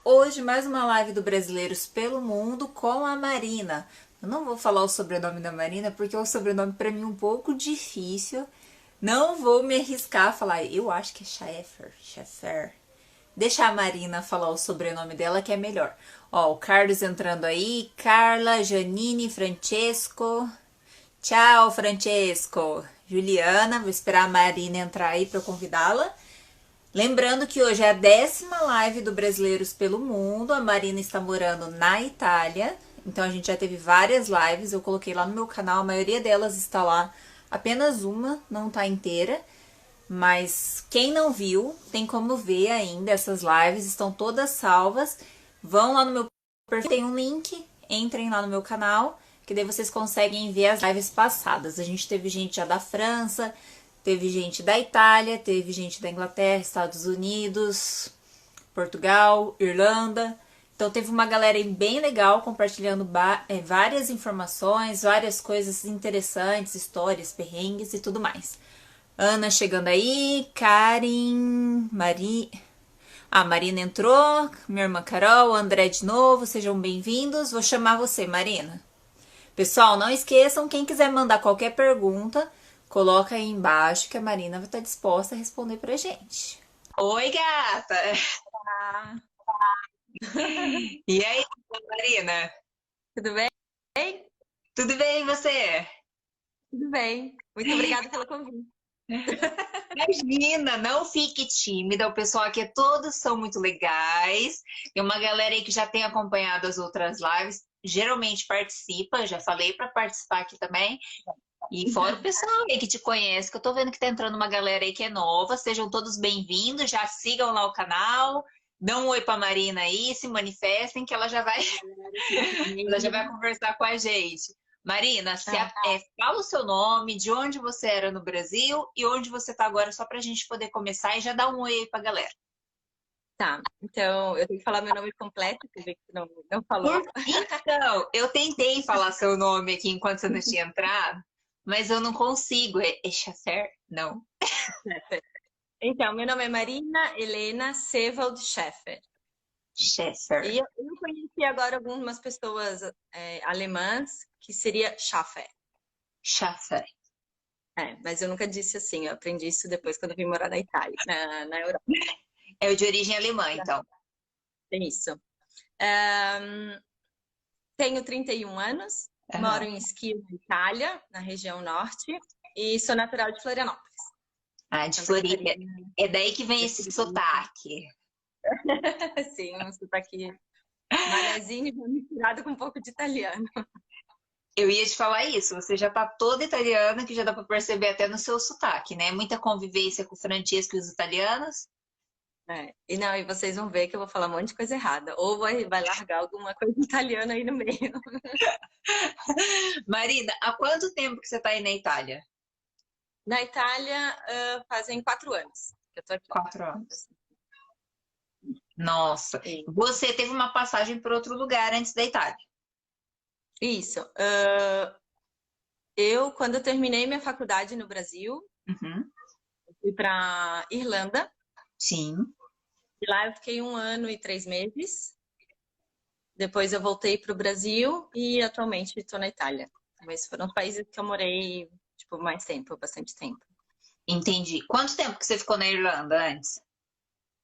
Hoje mais uma live do Brasileiros pelo Mundo com a Marina. Eu não vou falar o sobrenome da Marina porque é um sobrenome para mim um pouco difícil. Não vou me arriscar a falar. Eu acho que é Schaeffer. Deixa a Marina falar o sobrenome dela que é melhor. Ó, o Carlos entrando aí. Carla, Janine, Francesco. Tchau, Francesco. Juliana, vou esperar a Marina entrar aí para convidá-la. Lembrando que hoje é a 10ª live do Brasileiros pelo Mundo. A Marina está morando na Itália. Então a gente já teve várias lives. Eu coloquei lá no meu canal. A maioria delas está lá. Apenas uma não está inteira. Mas quem não viu, tem como ver ainda. Essas lives estão todas salvas. Vão lá no meu perfil. Tem um link. Entrem lá no meu canal. Que daí vocês conseguem ver as lives passadas. A gente teve gente já da França. Teve gente da Itália, teve gente da Inglaterra, Estados Unidos, Portugal, Irlanda. Então teve uma galera aí bem legal compartilhando várias informações, várias coisas interessantes, histórias, perrengues e tudo mais. Ana chegando aí, Karen, a Marina entrou, minha irmã Carol, André de novo, sejam bem-vindos. Vou chamar você, Marina. Pessoal, não esqueçam, quem quiser mandar qualquer pergunta, coloca aí embaixo que a Marina vai estar disposta a responder pra gente. Oi, gata! Olá. E aí, Marina? Tudo bem? Tudo bem, e você? Tudo bem. Muito obrigada pelo convite. Imagina, não fique tímida. O pessoal aqui todos são muito legais. Tem uma galera aí que já tem acompanhado as outras lives. Geralmente participa, já falei para participar aqui também. E fora o pessoal aí que te conhece, que eu tô vendo que tá entrando uma galera aí que é nova. Sejam todos bem-vindos, já sigam lá o canal. Dão um oi pra Marina aí, se manifestem que ela já vai, ela já vai conversar com a gente. Marina, Ah, fala o seu nome, de onde você era no Brasil e onde você tá agora, só pra gente poder começar e já dar um oi aí pra galera. tá. Então, eu tenho que falar meu nome completo, que você não falou. Então, eu tentei falar seu nome aqui enquanto você não tinha entrado, mas eu não consigo. É Chasser? Não. Então, meu nome é Marina Helena Sewald Scheffer. Schäfer. E eu conheci agora algumas pessoas alemãs, que seria Schaffer. Schaffer. Mas eu nunca disse assim, eu aprendi isso depois quando eu vim morar na Itália, na Europa. É o de origem alemã, então. É isso. Ahn, Tenho 31 anos, moro Aham. em Schio, na Itália, na região norte, e sou natural de Florianópolis, Ah, de Santa Floripa. Catarina. É daí que vem esse sotaque. Sim, um sotaque manezinho misturado com um pouco de italiano. Eu ia te falar isso, você já tá toda italiana, que já dá pra perceber até no seu sotaque, né? Muita convivência com o Francesco e os italianos. E não, e vocês vão ver que eu vou falar um monte de coisa errada. Ou vai largar alguma coisa italiana aí no meio. Marina, há quanto tempo que você tá aí na Itália? Na Itália, fazem 4 anos que eu tô aqui. 4 anos. Nossa, E- você teve uma passagem por outro lugar antes da Itália. Isso. Quando eu terminei minha faculdade no Brasil, Uhum. fui para Irlanda. Sim. E lá eu fiquei 1 ano e 3 meses. Depois eu voltei para o Brasil e atualmente estou na Itália. Mas foram os países que eu morei, tipo, mais tempo, bastante tempo. Entendi. Quanto tempo que você ficou na Irlanda antes?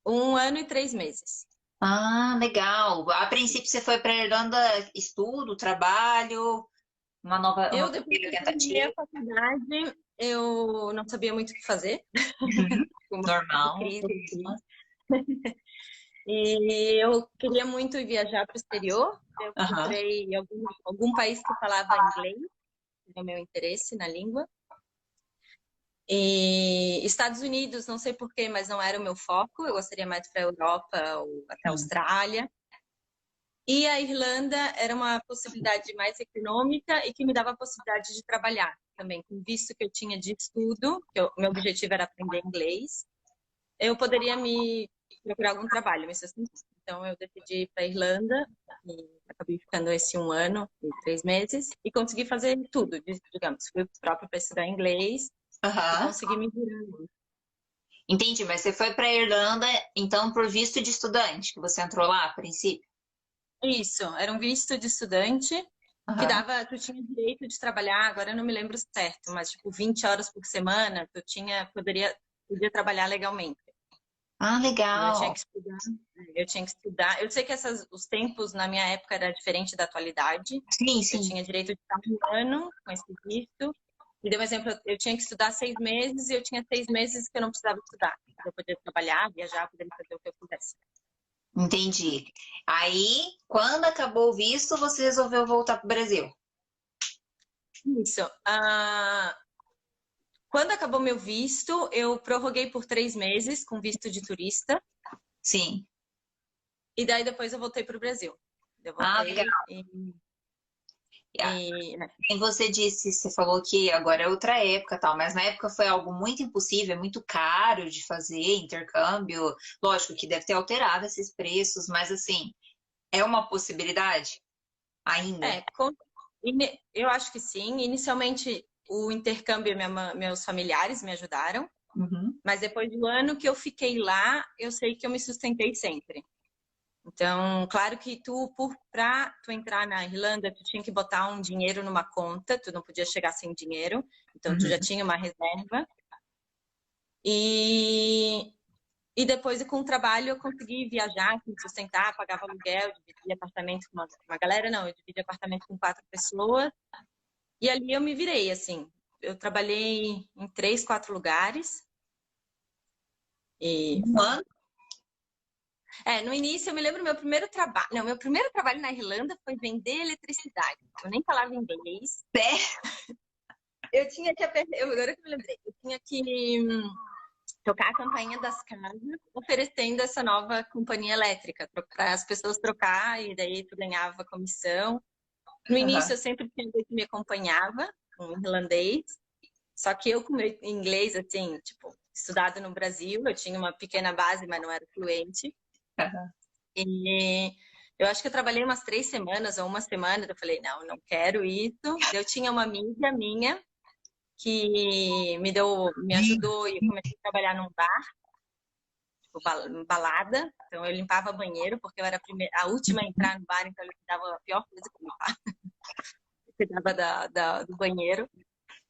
1 ano e 3 meses. Ah, legal. A princípio você foi para Irlanda, estudo, trabalho, uma Depois que primeira eu terminei tentativa. a faculdade, eu não sabia muito o que fazer. Uhum. Foi uma Normal. crise. E eu queria muito viajar para o exterior. Eu Aham. procurei algum país que falava inglês, no meu interesse na língua. E Estados Unidos, não sei porquê, mas não era o meu foco. Eu gostaria mais para a Europa ou até a Sim. Austrália. E a Irlanda era uma possibilidade mais econômica e que me dava a possibilidade de trabalhar também, com visto que eu tinha de estudo, meu objetivo era aprender inglês. Eu poderia me procurar algum trabalho, me sustentar. Então eu decidi ir para a Irlanda e acabei ficando esse 1 ano e 3 meses e consegui fazer tudo, digamos, fui próprio para estudar inglês e Aham. consegui me virar. Entendi, mas você foi para Irlanda, então, por visto de estudante, que você entrou lá a princípio? Isso, era um visto de estudante que Aham. dava, tu tinha direito de trabalhar, agora eu não me lembro certo, mas tipo 20 horas por semana, podia trabalhar legalmente. Ah, E eu tinha legal. que estudar, eu tinha que estudar. Eu sei que os tempos na minha época era diferente da atualidade. Sim, Eu sim. tinha direito de estar um ano com esse visto. E deu um exemplo, eu tinha que estudar 6 meses e eu tinha 6 meses que eu não precisava estudar. Eu podia trabalhar, viajar, poderia fazer o que eu quisesse. Entendi. Aí, quando acabou o visto, você resolveu voltar para o Brasil? Isso. Quando acabou meu visto, eu prorroguei por 3 meses com visto de turista. Sim. E daí depois eu voltei para o Brasil. Eu Ah, legal. voltei Ah, né? e você disse, você falou que agora é outra época, tal, mas na época foi algo muito impossível, é muito caro de fazer intercâmbio. Lógico que deve ter alterado esses preços, mas assim, é uma possibilidade ainda. É, eu acho que sim. Inicialmente, o intercâmbio, meus familiares me ajudaram, Uhum. mas depois do ano que eu fiquei lá, eu sei que eu me sustentei sempre. Então, claro que pra tu entrar na Irlanda, tu tinha que botar um dinheiro numa conta, tu não podia chegar sem dinheiro, então tu já Uhum. tinha uma reserva. E, e depois, com o trabalho, eu consegui viajar, me sustentar, pagava aluguel, dividia apartamento com uma galera, não, eu dividi apartamento com 4 pessoas. E ali eu me virei, assim. Eu trabalhei em 3, 4 lugares. E Um ano? no início eu me lembro meu primeiro trabalho. Não, meu primeiro trabalho na Irlanda foi vender eletricidade. Eu nem falava inglês. Sério? Eu tinha que agora que eu me lembrei, eu tinha que tocar a campainha das casas, oferecendo essa nova companhia elétrica para as pessoas trocar e daí tu ganhava comissão. No início Aham. eu sempre tinha alguém que me acompanhava, um irlandês. Só que eu, com meu inglês, assim, tipo, estudado no Brasil, eu tinha uma pequena base, mas não era fluente. Aham. E eu acho que eu trabalhei umas 3 semanas ou uma semana, eu falei, não, não quero isso. Eu tinha uma amiga minha que me ajudou e eu comecei a trabalhar num bar, tipo, balada. Então eu limpava banheiro, porque eu era a última a entrar no bar, então eu dava a pior coisa que eu limpava. Eu cuidava do banheiro.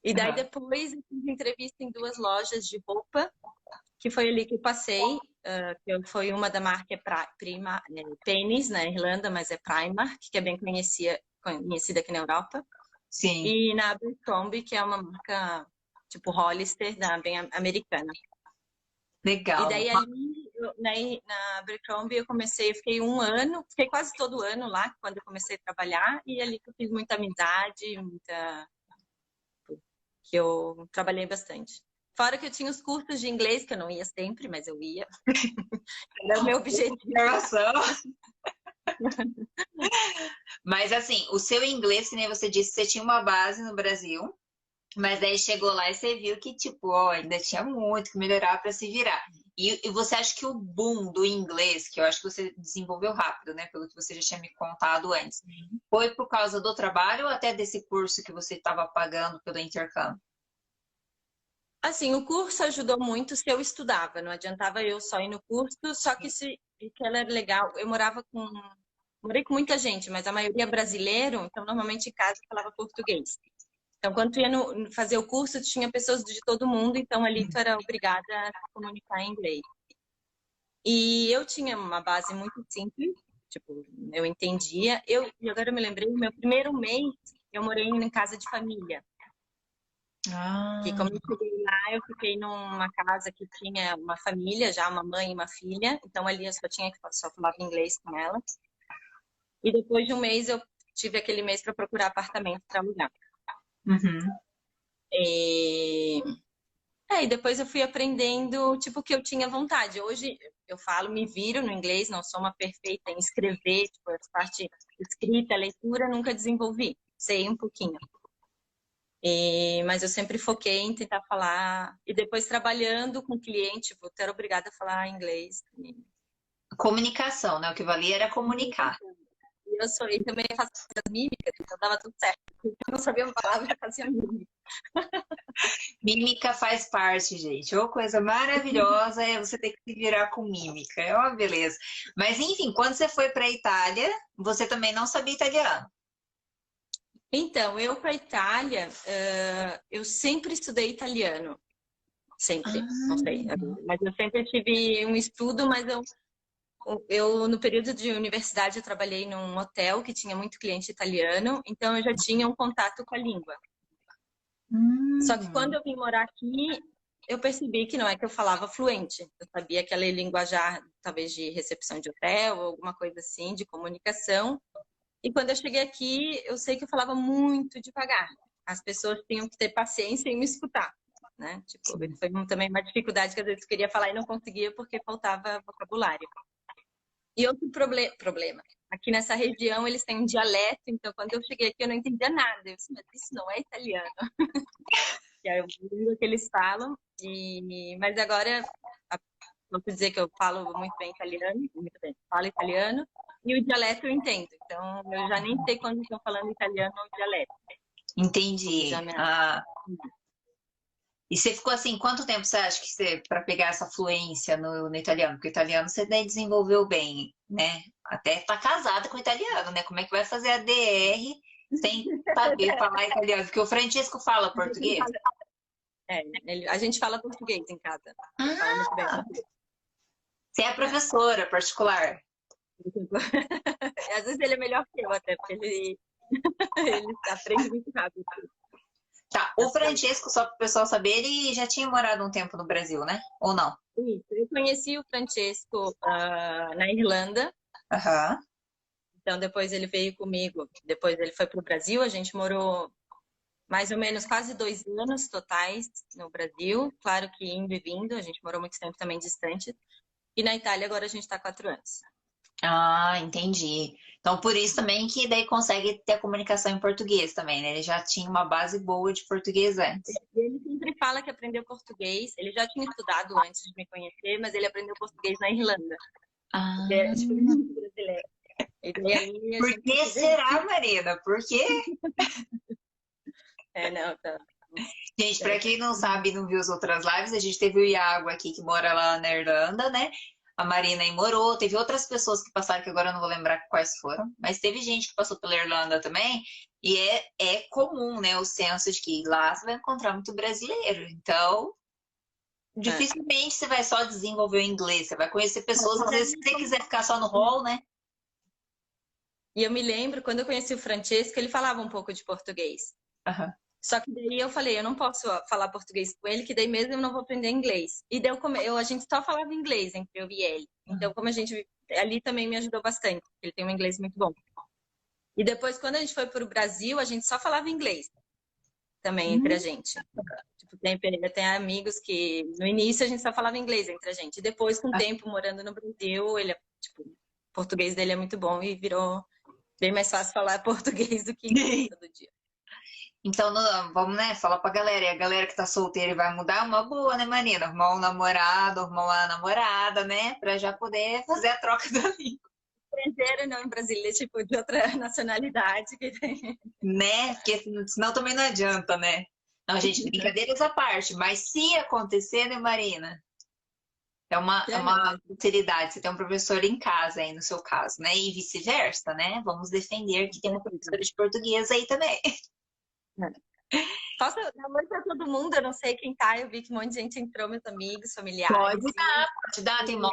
E daí Aham. depois eu fiz entrevista em 2 lojas de roupa, que foi ali que eu passei, foi uma da marca Pennies, na Irlanda, mas é Primark, que é bem conhecida aqui na Europa, Sim. e na Abercrombie, que é uma marca tipo Hollister, bem americana. E Legal. daí ali, na Abercrombie, eu fiquei um ano, fiquei quase todo ano lá, quando eu comecei a trabalhar, e ali que eu fiz muita amizade, que eu trabalhei bastante. Fora que eu tinha os cursos de inglês, que eu não ia sempre, mas eu ia. Era o meu objetivo. Observação. Mas assim, o seu inglês, que nem você disse, você tinha uma base no Brasil, mas daí chegou lá e você viu que, tipo, ó, ainda tinha muito que melhorar para se virar. E você acha que o boom do inglês, que eu acho que você desenvolveu rápido, né, pelo que você já tinha me contado antes, foi por causa do trabalho ou até desse curso que você estava pagando pelo intercâmbio? Assim, o curso ajudou muito se eu estudava, não adiantava eu só ir no curso, só que que ela era legal. Morei com muita gente, mas a maioria é brasileiro, então normalmente em casa eu falava português. Então, quando tu ia fazer o curso, tu tinha pessoas de todo mundo, então ali tu era obrigada a se comunicar em inglês. E eu tinha uma base muito simples, tipo, eu entendia. E agora eu me lembrei, meu primeiro mês eu morei em casa de família. Que Ah, como eu cheguei lá, eu fiquei numa casa que tinha uma família, já uma mãe e uma filha. Então ali eu só falava inglês com ela. E depois de um mês eu tive aquele mês para procurar apartamento para alugar. uhum. E... e depois eu fui aprendendo, tipo, o que eu tinha vontade. Hoje eu falo, me viro no inglês, não sou uma perfeita em escrever, tipo, essa parte escrita, leitura, nunca desenvolvi. Sei um pouquinho. Mas eu sempre foquei em tentar falar. E depois trabalhando com cliente, vou ter obrigada a falar inglês. Comunicação, né? O que valia era comunicar. E também faço as mímicas, então dava tudo certo. Eu não sabia uma palavra, eu fazia mímica. Mímica faz parte, gente. Uma coisa maravilhosa é você ter que se virar com mímica. É uma beleza. Mas, enfim, quando você foi para a Itália, você também não sabia italiano. Então, eu para a Itália, eu sempre estudei italiano. Sempre, não sei. Mas eu sempre tive um estudo, mas no período de universidade, eu trabalhei num hotel que tinha muito cliente italiano, então eu já tinha um contato com a língua. Só que quando eu vim morar aqui, eu percebi que não é que eu falava fluente. Eu sabia aquele linguajar, talvez de recepção de hotel, ou alguma coisa assim, de comunicação. E quando eu cheguei aqui, eu sei que eu falava muito devagar. As pessoas tinham que ter paciência em me escutar, né? Tipo, foi também uma dificuldade que às vezes eu queria falar e não conseguia porque faltava vocabulário. E outro problema. Aqui nessa região eles têm um dialeto, então quando eu cheguei aqui eu não entendia nada. Eu disse, mas isso não é italiano. Que é a língua que eles falam. Mas agora, posso dizer que eu falo muito bem italiano, muito bem, falo italiano, e o dialeto eu entendo. Então eu já nem sei quando estão falando italiano ou dialeto. Entendi. E você ficou assim, quanto tempo você acha que você, para pegar essa fluência no italiano? Porque o italiano você nem desenvolveu bem, né? Até tá casada com o italiano, né? Como é que vai fazer a DR sem saber falar italiano? Porque o Francesco fala português. A gente fala português em casa. Fala muito bem português. Você é professora particular. Às vezes ele é melhor que eu até, porque ele aprende muito rápido. Tá, o Francesco, só para o pessoal saber, ele já tinha morado um tempo no Brasil, né? Ou não? Isso, eu conheci o Francesco na Irlanda. Então depois ele veio comigo, depois ele foi para o Brasil, a gente morou mais ou menos quase 2 anos totais no Brasil, claro que indo e vindo, a gente morou muito tempo também distante. E na Itália agora a gente está 4 anos. Ah, entendi. Então, por isso também que daí consegue ter a comunicação em português também, né? Ele já tinha uma base boa de português antes. Ele sempre fala que aprendeu português. Ele já tinha estudado antes de me conhecer, mas ele aprendeu português na Irlanda. É muito brasileiro. Por que será, Marina? Por quê? Não, tá. Gente, pra quem não sabe e não viu as outras lives, a gente teve o Iago aqui que mora lá na Irlanda, né? A Marina aí morou, teve outras pessoas que passaram, que agora eu não vou lembrar quais foram, mas teve gente que passou pela Irlanda também, e é comum, né, o senso de que lá você vai encontrar muito brasileiro, então dificilmente você vai só desenvolver o inglês, você vai conhecer pessoas, às vezes se você quiser ficar só no hall, né? E eu me lembro, quando eu conheci o Francesco, ele falava um pouco de português. Só que daí eu falei, eu não posso falar português com ele, que daí mesmo eu não vou aprender inglês. E daí a gente só falava inglês entre eu e ele. Então, como a gente... Ali também me ajudou bastante, porque ele tem um inglês muito bom. E depois, quando a gente foi para o Brasil, a gente só falava inglês também entre a gente. Tipo, tem amigos que no início a gente só falava inglês entre a gente. E depois, com o tempo, morando no Brasil, ele, tipo, o português dele é muito bom e virou bem mais fácil falar português do que inglês todo dia. Então, vamos, né, falar pra galera. E a galera que tá solteira e vai mudar, uma boa, né, Marina? Arrumar um namorado, arrumar uma namorada, né? Pra já poder fazer a troca da língua. Estrangeiro, não, em Brasília, tipo, de outra nacionalidade. Né? Porque senão também não adianta, né? Não, gente, brincadeiras à parte. Mas se acontecer, né, Marina? É uma facilidade. Você tem um professor em casa aí, no seu caso, né? E vice-versa, né? Vamos defender que tem uma professora de português aí também. Posso dar oi pra todo mundo? Eu não sei quem tá. Eu vi que um monte de gente entrou, meus amigos, familiares. Pode dar. Tem uma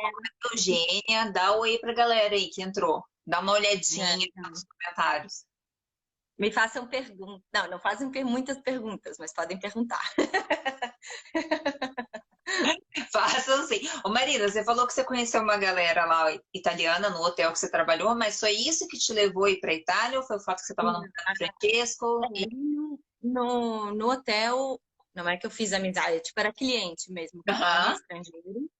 Eugênia. Dá oi pra galera aí que entrou. Dá uma olhadinha nos comentários. Me façam perguntas. Não fazem muitas perguntas, mas podem perguntar. Façam sim. Ô Marina, você falou que você conheceu uma galera lá italiana no hotel que você trabalhou, mas foi isso que te levou a ir pra Itália ou foi o fato que você estava no Francesco? No hotel, não é que eu fiz amizade, tipo, era cliente mesmo, estrangeiro.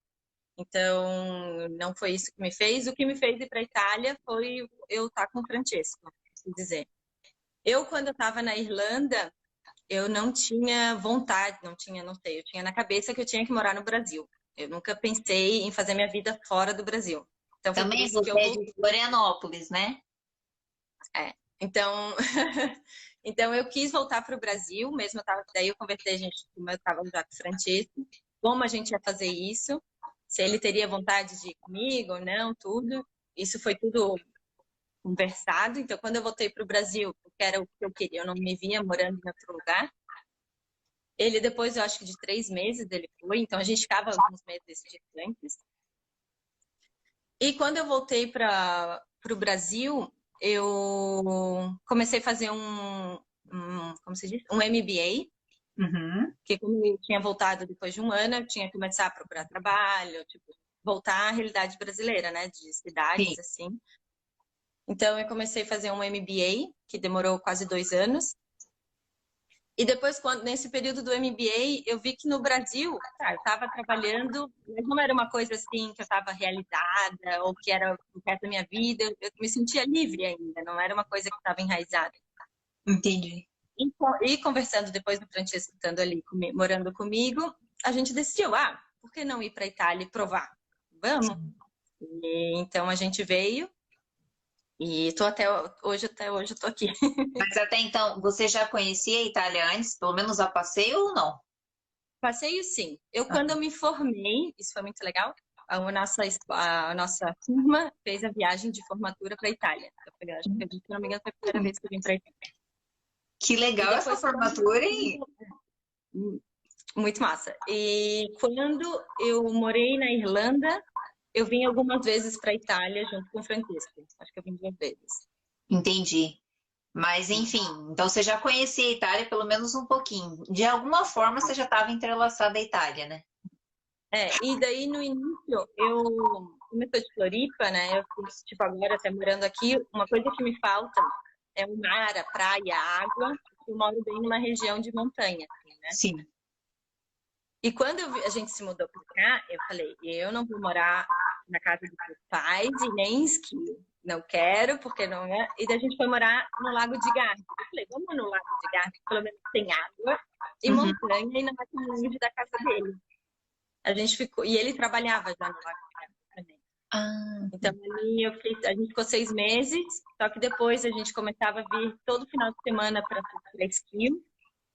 Então, não foi isso que me fez. O que me fez ir para a Itália foi eu estar com o Francesco, quer dizer. Quando eu estava na Irlanda, eu não tinha vontade, não sei, eu tinha na cabeça que eu tinha que morar no Brasil. Eu nunca pensei em fazer minha vida fora do Brasil. Então, também você é de Florianópolis, né? Então, Então, eu quis voltar para o Brasil, mesmo daí eu conversei, a gente, como eu estava já com o Francesco, como a gente ia fazer isso, se ele teria vontade de ir comigo ou não, tudo. Isso foi tudo conversado. Então, quando eu voltei para o Brasil, porque era o que eu queria, eu não me via morando em outro lugar. Ele, depois, eu acho que de 3 meses, ele foi. Então, a gente ficava alguns meses distantes. E quando eu voltei para o Brasil, eu comecei a fazer como se diz? Um MBA, Uhum. que como eu tinha voltado depois de um ano, eu tinha que começar a procurar trabalho, tipo, voltar à realidade brasileira, né, de Sim. cidades, assim. Então, eu comecei a fazer um MBA, que demorou quase 2 anos. E depois, nesse período do MBA, eu vi que no Brasil, tá, eu estava trabalhando, mas não era uma coisa assim que eu estava realizada ou que era o resto da minha vida. Eu me sentia livre ainda, não era uma coisa que estava enraizada. Entendi. E conversando depois do Francesco estando ali morando comigo, a gente decidiu, por que não ir para a Itália e provar? Vamos. E, então a gente veio e tô até hoje eu tô aqui. Mas até então, você já conhecia a Itália antes, pelo menos a passeio ou não? Passeio sim. Ah, Quando eu me formei, isso foi muito legal. A nossa turma fez a viagem de formatura para a Itália. Eu falei, acho que, se não me engano, foi a primeira vez que eu vim para a Itália. que E legal essa depois, formatura, hein? muito massa. E quando eu morei na Irlanda, eu vim algumas vezes para a Itália junto com o Francesco. Acho que eu vim 2 vezes. Entendi. Mas enfim, então você já conhecia a Itália pelo menos um pouquinho. De alguma forma você já estava entrelaçada à Itália, né? E daí no início, como eu sou de Floripa, né? Eu fiz, tipo, agora até morando aqui, uma coisa que me falta é o mar, a praia, a água. Eu moro bem numa região de montanha, assim, né? Sim. E quando a gente se mudou para cá, eu falei, eu não vou morar na casa dos meus pais e nem em esquilo. Não quero, porque não é. E daí a gente foi morar no Lago de Garda. Eu falei, vamos no Lago de Garda, que pelo menos tem água e Uhum. montanha e não é tão longe da casa dele. A gente ficou, e ele trabalhava já no Lago de Garda também. Ah, Então ali a gente ficou 6 meses, só que depois a gente começava a vir todo final de semana para esquilo,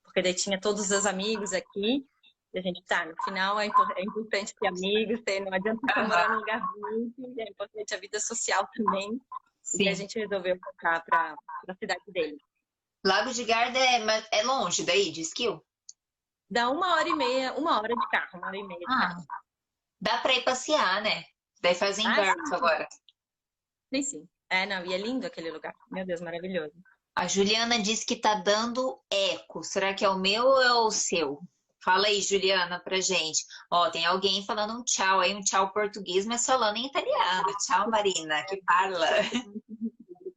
porque daí tinha todos os amigos aqui. E a gente no final é importante ter amigos, não adianta só morar num aham, lugar bonito, é importante a vida social também. E daí a sim. gente resolveu voltar para a cidade dele. Lago de Garda é longe daí, de Esquil? Dá 1h30, 1 hora de carro, 1h30 de Ah, carro. dá pra ir passear, né? Daí faz inverno Sim, agora. sim, sim. Não, e é lindo aquele lugar. Meu Deus, maravilhoso. A Juliana disse que tá dando eco. Será que é o meu ou é o seu? Fala aí, Juliana, pra gente. Ó, tem alguém falando um tchau aí, um tchau português, mas falando em italiano. Tchau, Marina, que parla.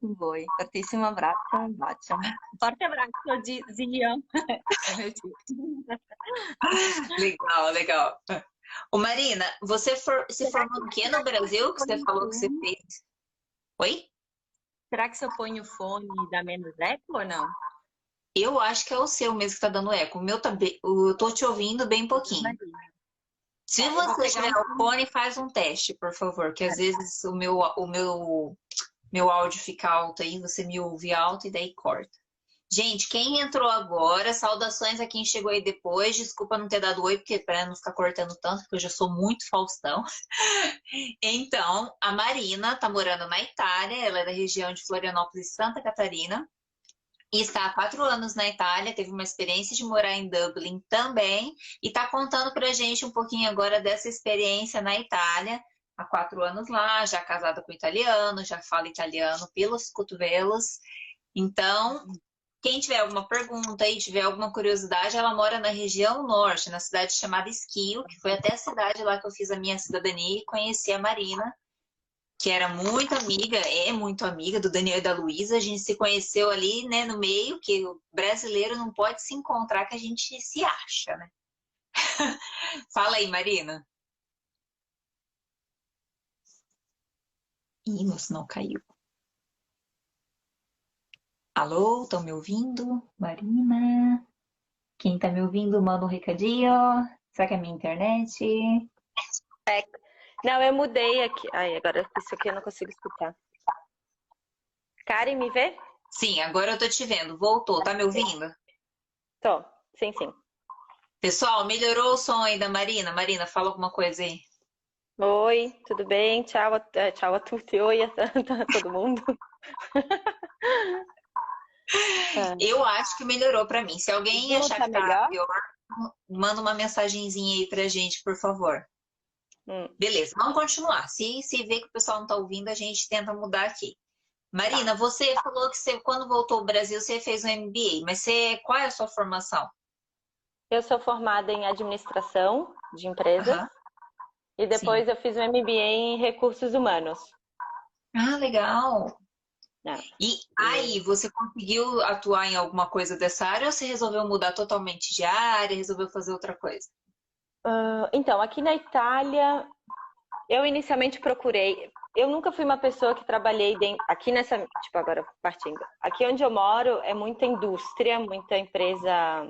Com voi. Fortissimo abbraccio, un bacio. Forte abbraccio, zio. É meu tio. Legal, legal. Ô, Marina, você se formou no quê no Brasil que você falou que você fez? Oi? Será que se eu ponho o fone dá menos eco ou não? Eu acho que é o seu mesmo que tá dando eco. O meu tá eu tô te ouvindo bem pouquinho. Se Eu vou você pegar tiver o fone, faz um teste, por favor, que às vezes o meu áudio fica alto aí, você me ouve alto e daí corta. Gente, quem entrou agora, saudações a quem chegou aí depois. Desculpa não ter dado oi, porque para não ficar cortando tanto, porque eu já sou muito Faustão. Então, a Marina tá morando na Itália, ela é da região de Florianópolis, Santa Catarina. E está há 4 anos na Itália, teve uma experiência de morar em Dublin também, e está contando para a gente um pouquinho agora dessa experiência na Itália. Há 4 anos lá, já casada com italiano, já fala italiano pelos cotovelos. Então, quem tiver alguma pergunta e tiver alguma curiosidade, ela mora na região norte, na cidade chamada Schio, que foi até a cidade lá que eu fiz a minha cidadania e conheci a Marina, que era muito amiga, é muito amiga do Daniel e da Luísa. A gente se conheceu ali, né, no meio, que o brasileiro não pode se encontrar que a gente se acha, né? Fala aí, Marina. Ih, meu sinal caiu. Alô, estão me ouvindo? Marina? Quem tá me ouvindo, manda um recadinho. Será que é a minha internet? Não, eu mudei aqui. Ai, agora isso aqui eu não consigo escutar. Karen, me vê? Sim, agora eu tô te vendo. Voltou, tá me ouvindo? Tô, sim, sim. Pessoal, melhorou o som aí da Marina? Marina, fala alguma coisa aí. Oi, tudo bem? Tchau, tchau a tutti, oi a todo mundo. Ah, Eu acho que melhorou pra mim. Se alguém viu? achar Tá que tá melhor? pior, manda uma mensagenzinha aí pra gente, por favor. Hum, Beleza, vamos continuar. Se vê que o pessoal não tá ouvindo, a gente tenta mudar aqui. tá. Marina, você falou que você, quando voltou ao Brasil, você fez um MBA, mas qual é a sua formação? Eu sou formada em administração de empresas Aham, e sim. depois eu fiz um MBA em recursos humanos, Ah, legal. né? E E, aí, você conseguiu atuar em alguma coisa dessa área ou você resolveu mudar totalmente de área, resolveu fazer outra coisa? então, aqui na Itália, eu inicialmente procurei. Eu nunca fui uma pessoa que trabalhei aqui nessa, tipo agora partindo. Aqui onde eu moro é muita indústria, muita empresa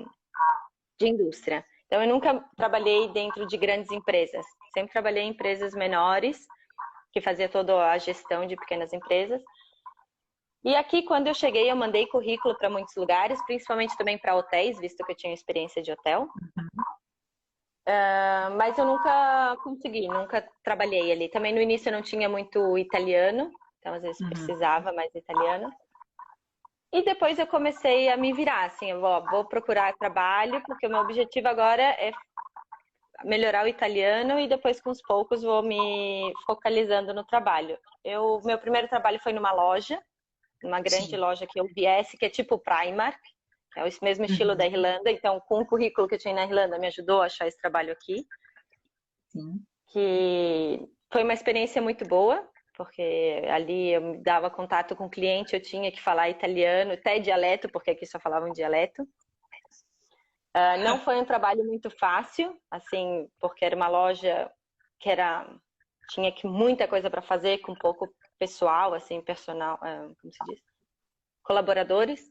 de indústria. Então, eu nunca trabalhei dentro de grandes empresas. Sempre trabalhei em empresas menores, que fazia toda a gestão de pequenas empresas. E aqui, quando eu cheguei, eu mandei currículo para muitos lugares, principalmente também para hotéis, visto que eu tinha experiência de hotel. Mas eu nunca consegui, nunca trabalhei ali. Também no início eu não tinha muito italiano, então às vezes Uhum. precisava mais italiano. E depois eu comecei a me virar, assim, eu vou procurar trabalho, porque o meu objetivo agora é melhorar o italiano e depois com os poucos vou me focalizando no trabalho. Meu primeiro trabalho foi numa loja, numa grande Sim. loja aqui, UBS, que é tipo Primark, é o mesmo estilo da Uhum. Irlanda, então com o currículo que eu tinha na Irlanda me ajudou a achar esse trabalho aqui, Sim. que foi uma experiência muito boa, porque ali eu me dava contato com o cliente, eu tinha que falar italiano, até dialeto, porque aqui só falavam dialeto. Não foi um trabalho muito fácil, assim, porque era uma loja que tinha muita coisa para fazer com pouco pessoal, assim, personal, como se diz, colaboradores.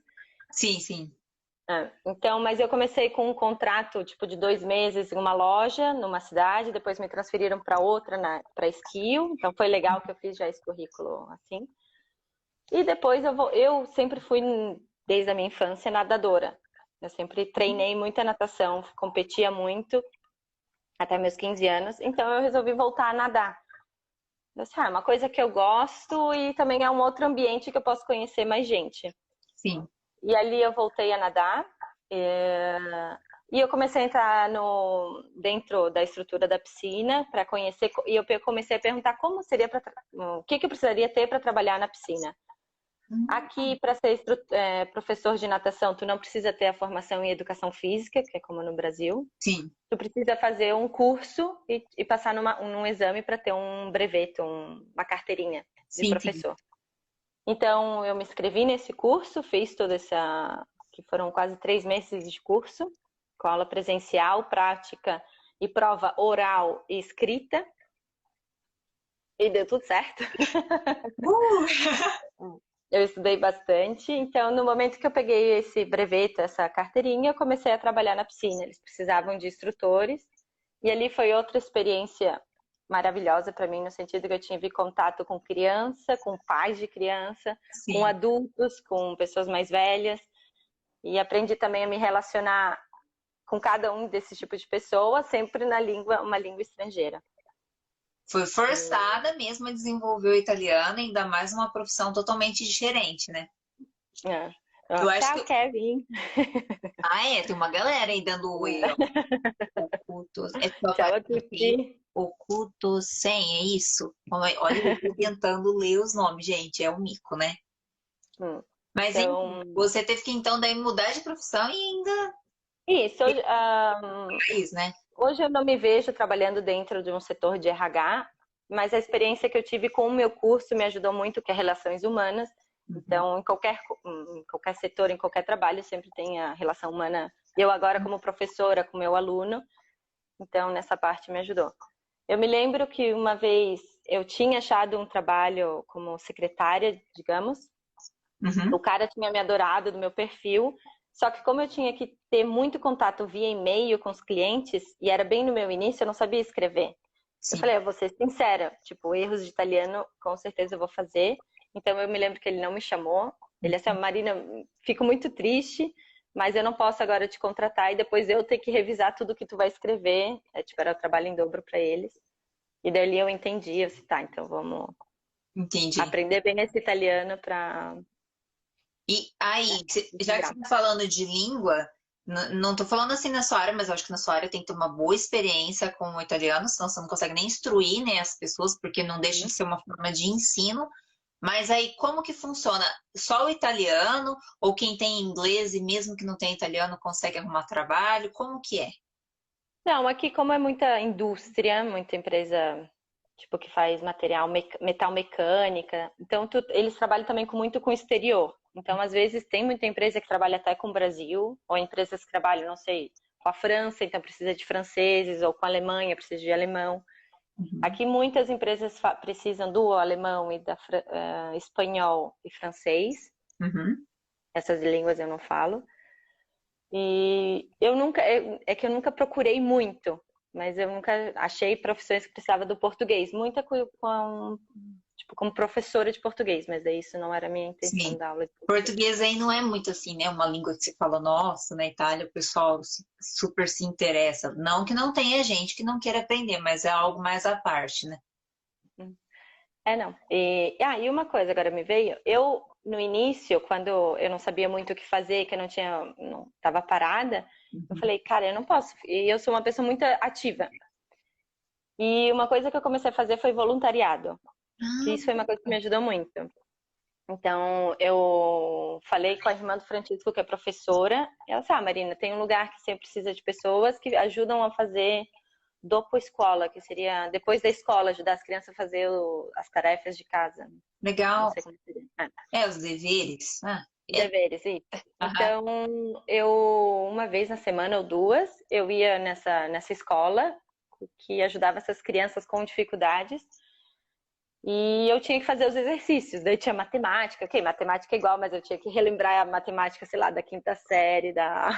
Sim, sim. Então, mas eu comecei com um contrato tipo de 2 meses em uma loja, numa cidade, depois me transferiram para outra, para Esquio. Então foi legal que eu fiz já esse currículo assim. E depois eu sempre fui, desde a minha infância, nadadora. Eu sempre treinei muita natação, competia muito até meus 15 anos. Então eu resolvi voltar a nadar. Eu disse, é uma coisa que eu gosto e também é um outro ambiente que eu posso conhecer mais gente. Sim. E ali eu voltei a nadar. E eu comecei a entrar dentro da estrutura da piscina para conhecer. E eu comecei a perguntar como seria o que eu precisaria ter para trabalhar na piscina. Aqui, para ser professor de natação, tu não precisa ter a formação em educação física, que é como no Brasil. Sim. Tu precisa fazer um curso e passar num exame para ter um brevet, uma carteirinha de Sim, sim. professor. Então, eu me inscrevi nesse curso, fiz que foram quase 3 meses de curso, com aula presencial, prática e prova oral e escrita. E deu tudo certo. Eu estudei bastante, então no momento que eu peguei esse brevet, essa carteirinha, eu comecei a trabalhar na piscina. Eles precisavam de instrutores e ali foi outra experiência maravilhosa para mim, no sentido que eu tive contato com criança, com pais de criança, com Sim. adultos, com pessoas mais velhas e aprendi também a me relacionar com cada um desses tipos de pessoas, sempre uma língua estrangeira. Foi forçada mesmo a desenvolver o italiano, ainda mais uma profissão totalmente diferente, né? É. Eu acho Tchau, que. Kevin. Ah, é, tem uma galera aí dando oi, ó. Ocultos. É só Tchau a aqui. tutti. Ocultos sem, é isso? Olha, eu tô tentando ler os nomes, gente. É um mico, né? Hum. Mas enfim, Então, você teve que então daí mudar de profissão e ainda isso. fez, né? Hoje eu não me vejo trabalhando dentro de um setor de RH, mas a experiência que eu tive com o meu curso me ajudou muito, que é relações humanas. Uhum. Então, em qualquer setor, em qualquer trabalho, sempre tem a relação humana. Eu agora, como professora, com meu aluno, então nessa parte me ajudou. Eu me lembro que uma vez eu tinha achado um trabalho como secretária, digamos. O Uhum. cara tinha me adorado do meu perfil, só que como eu tinha que ter muito contato via e-mail com os clientes, e era bem no meu início, eu não sabia escrever. Eu Sim. falei, eu vou ser sincera, tipo, erros de italiano com certeza eu vou fazer. Então eu me lembro que ele não me chamou. Ele assim, Marina, fico muito triste, mas eu não posso agora te contratar e depois eu ter que revisar tudo que tu vai escrever. Tipo, era o trabalho em dobro para eles. E dali eu entendi, eu disse, tá, então vamos Entendi. aprender bem esse italiano para E aí, já que você integrar. está falando de língua, não estou falando assim na sua área, mas eu acho que na sua área tem que ter uma boa experiência com o italiano, senão você não consegue nem instruir, né, as pessoas, porque não deixa de ser uma forma de ensino. Mas aí, como que funciona? Só o italiano, ou quem tem inglês e mesmo que não tem italiano consegue arrumar trabalho? Como que é? Não, aqui como é muita indústria, muita empresa tipo que faz material, metal mecânica, então eles trabalham também com muito com o exterior. Então, às vezes tem muita empresa que trabalha até com o Brasil, ou empresas que trabalham, não sei, com a França, então precisa de franceses, ou com a Alemanha, precisa de alemão. Uhum. Aqui muitas empresas precisam do alemão e da espanhol e francês. Uhum. Essas línguas eu não falo. E eu nunca, é que eu nunca procurei muito, mas eu nunca achei profissões que precisavam do português. Muita tipo, como professora de português, mas daí isso não era a minha intenção Sim. da aula de português. Português aí não é muito assim, né? Uma língua que você fala, nossa, na Itália o pessoal super se interessa. Não que não tenha gente que não queira aprender, mas é algo mais à parte, né? É, não. E uma coisa agora me veio, no início, quando eu não sabia muito o que fazer, que eu não estava parada, eu Uhum. falei, cara, eu não posso. E eu sou uma pessoa muito ativa. E uma coisa que eu comecei a fazer foi voluntariado, que isso foi uma coisa que me ajudou muito. Então, eu falei com a irmã do Francisco, que é professora, e ela disse, Marina, tem um lugar que você precisa de pessoas que ajudam a fazer dopo escola, que seria depois da escola, ajudar as crianças a fazer as tarefas de casa. Não Legal. sei como seria. É, os deveres. Deveres, isso. Aham. Então, uma vez na semana ou duas, eu ia nessa escola que ajudava essas crianças com dificuldades. E eu tinha que fazer os exercícios. Daí tinha matemática, ok, matemática é igual, mas eu tinha que relembrar a matemática, sei lá, da quinta série, da,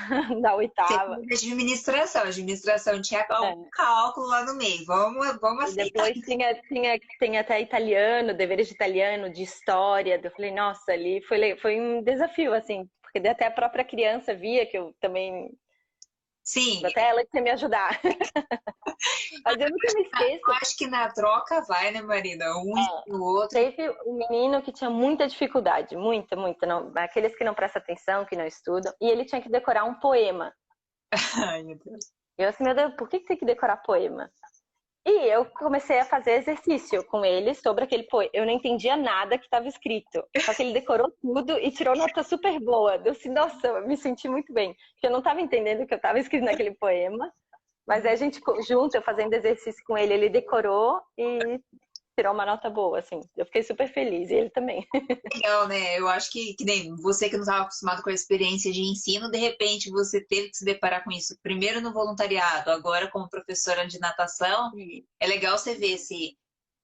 da Você oitava. fez administração. Administração tinha algum É. cálculo lá no meio. Vamos E aceitar. depois tinha até italiano, deveres de italiano, de história. Eu falei, nossa, ali foi um desafio, assim, porque até a própria criança via que eu também, Sim, até ela tinha me ajudar. Mas eu nunca me eu esqueço. acho que na troca vai, né, Marina? Um ensina o outro. Teve um menino que tinha muita dificuldade, muita, muita, não, aqueles que não prestam atenção, que não estudam, e ele tinha que decorar um poema. Ai, meu Deus. E eu assim, meu Deus, por que tem que decorar poema? E eu comecei a fazer exercício com ele sobre aquele poema. Eu não entendia nada que estava escrito. Só que ele decorou tudo e tirou nota super boa. Eu assim, nossa, eu me senti muito bem. Porque eu não estava entendendo o que eu estava escrito naquele poema. Mas aí a gente, junto, eu fazendo exercício com ele, ele decorou e tirou uma nota boa, assim. Eu fiquei super feliz. E ele também. Legal, né? Eu acho que nem você que não estava acostumado com a experiência de ensino, de repente você teve que se deparar com isso. Primeiro no voluntariado, agora como professora de natação. É legal você ver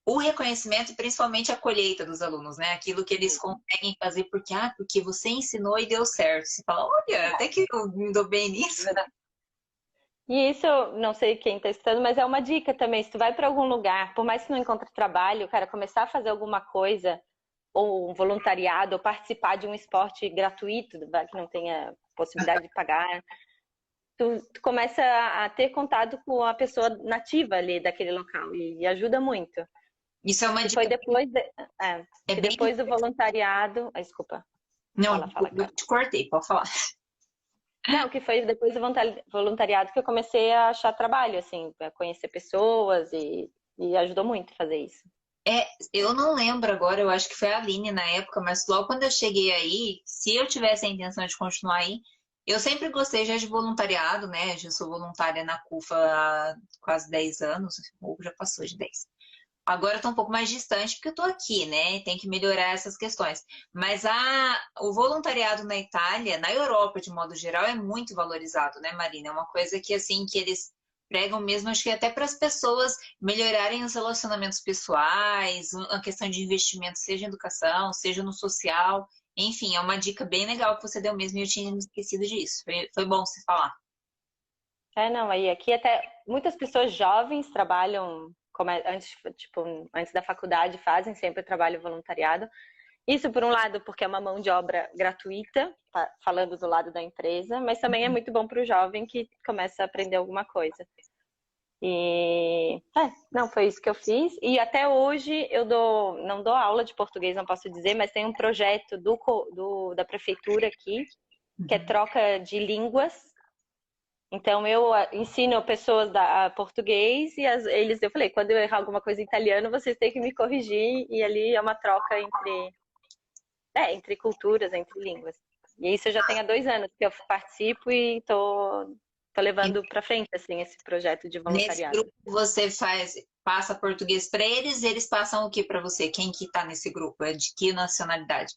o reconhecimento e principalmente a colheita dos alunos, né? Aquilo que eles conseguem fazer porque você ensinou e deu certo. Você fala, olha, até que eu me dou bem nisso. E isso, eu não sei quem está escutando, mas é uma dica também. Se tu vai para algum lugar, por mais que não encontre trabalho, cara, começar a fazer alguma coisa, ou um voluntariado, ou participar de um esporte gratuito, que não tenha possibilidade de pagar, tu começa a ter contato com a pessoa nativa ali daquele local e ajuda muito. Isso é uma E foi dica. É que bem. depois do voluntariado, desculpa, Não, fala, eu cara. te cortei, pode falar. Não, que foi depois do voluntariado que eu comecei a achar trabalho, assim, a conhecer pessoas e ajudou muito a fazer isso. É, eu não lembro agora, eu acho que foi a Aline na época, mas logo quando eu cheguei aí, se eu tivesse a intenção de continuar aí, eu sempre gostei já de voluntariado, né? Já sou voluntária na CUFA há quase 10 anos, ou já passou de 10. Agora eu tô um pouco mais distante porque eu tô aqui, né? Tem que melhorar essas questões. Mas o voluntariado na Itália, na Europa de modo geral, é muito valorizado, né, Marina? É uma coisa que assim que eles pregam mesmo, acho que até para as pessoas melhorarem os relacionamentos pessoais, a questão de investimento, seja em educação, seja no social. Enfim, é uma dica bem legal que você deu mesmo e eu tinha me esquecido disso. Foi bom você falar. Não, aí aqui até muitas pessoas jovens trabalham antes, tipo, antes da faculdade, fazem sempre trabalho voluntariado. Isso, por um lado, porque é uma mão de obra gratuita, falando do lado da empresa, mas também é muito bom para o jovem que começa a aprender alguma coisa. E não, foi isso que eu fiz. E até hoje eu não dou aula de português, não posso dizer, mas tem um projeto da prefeitura aqui, que é troca de línguas. Então eu ensino pessoas a português e eu falei, quando eu errar alguma coisa em italiano, vocês têm que me corrigir, e ali é uma troca entre culturas, entre línguas. E isso eu já tenho há 2 anos que eu participo e tô levando para frente assim esse projeto de voluntariado. Nesse grupo você passa português para eles passam o que para você? Quem que tá nesse grupo? É de que nacionalidade?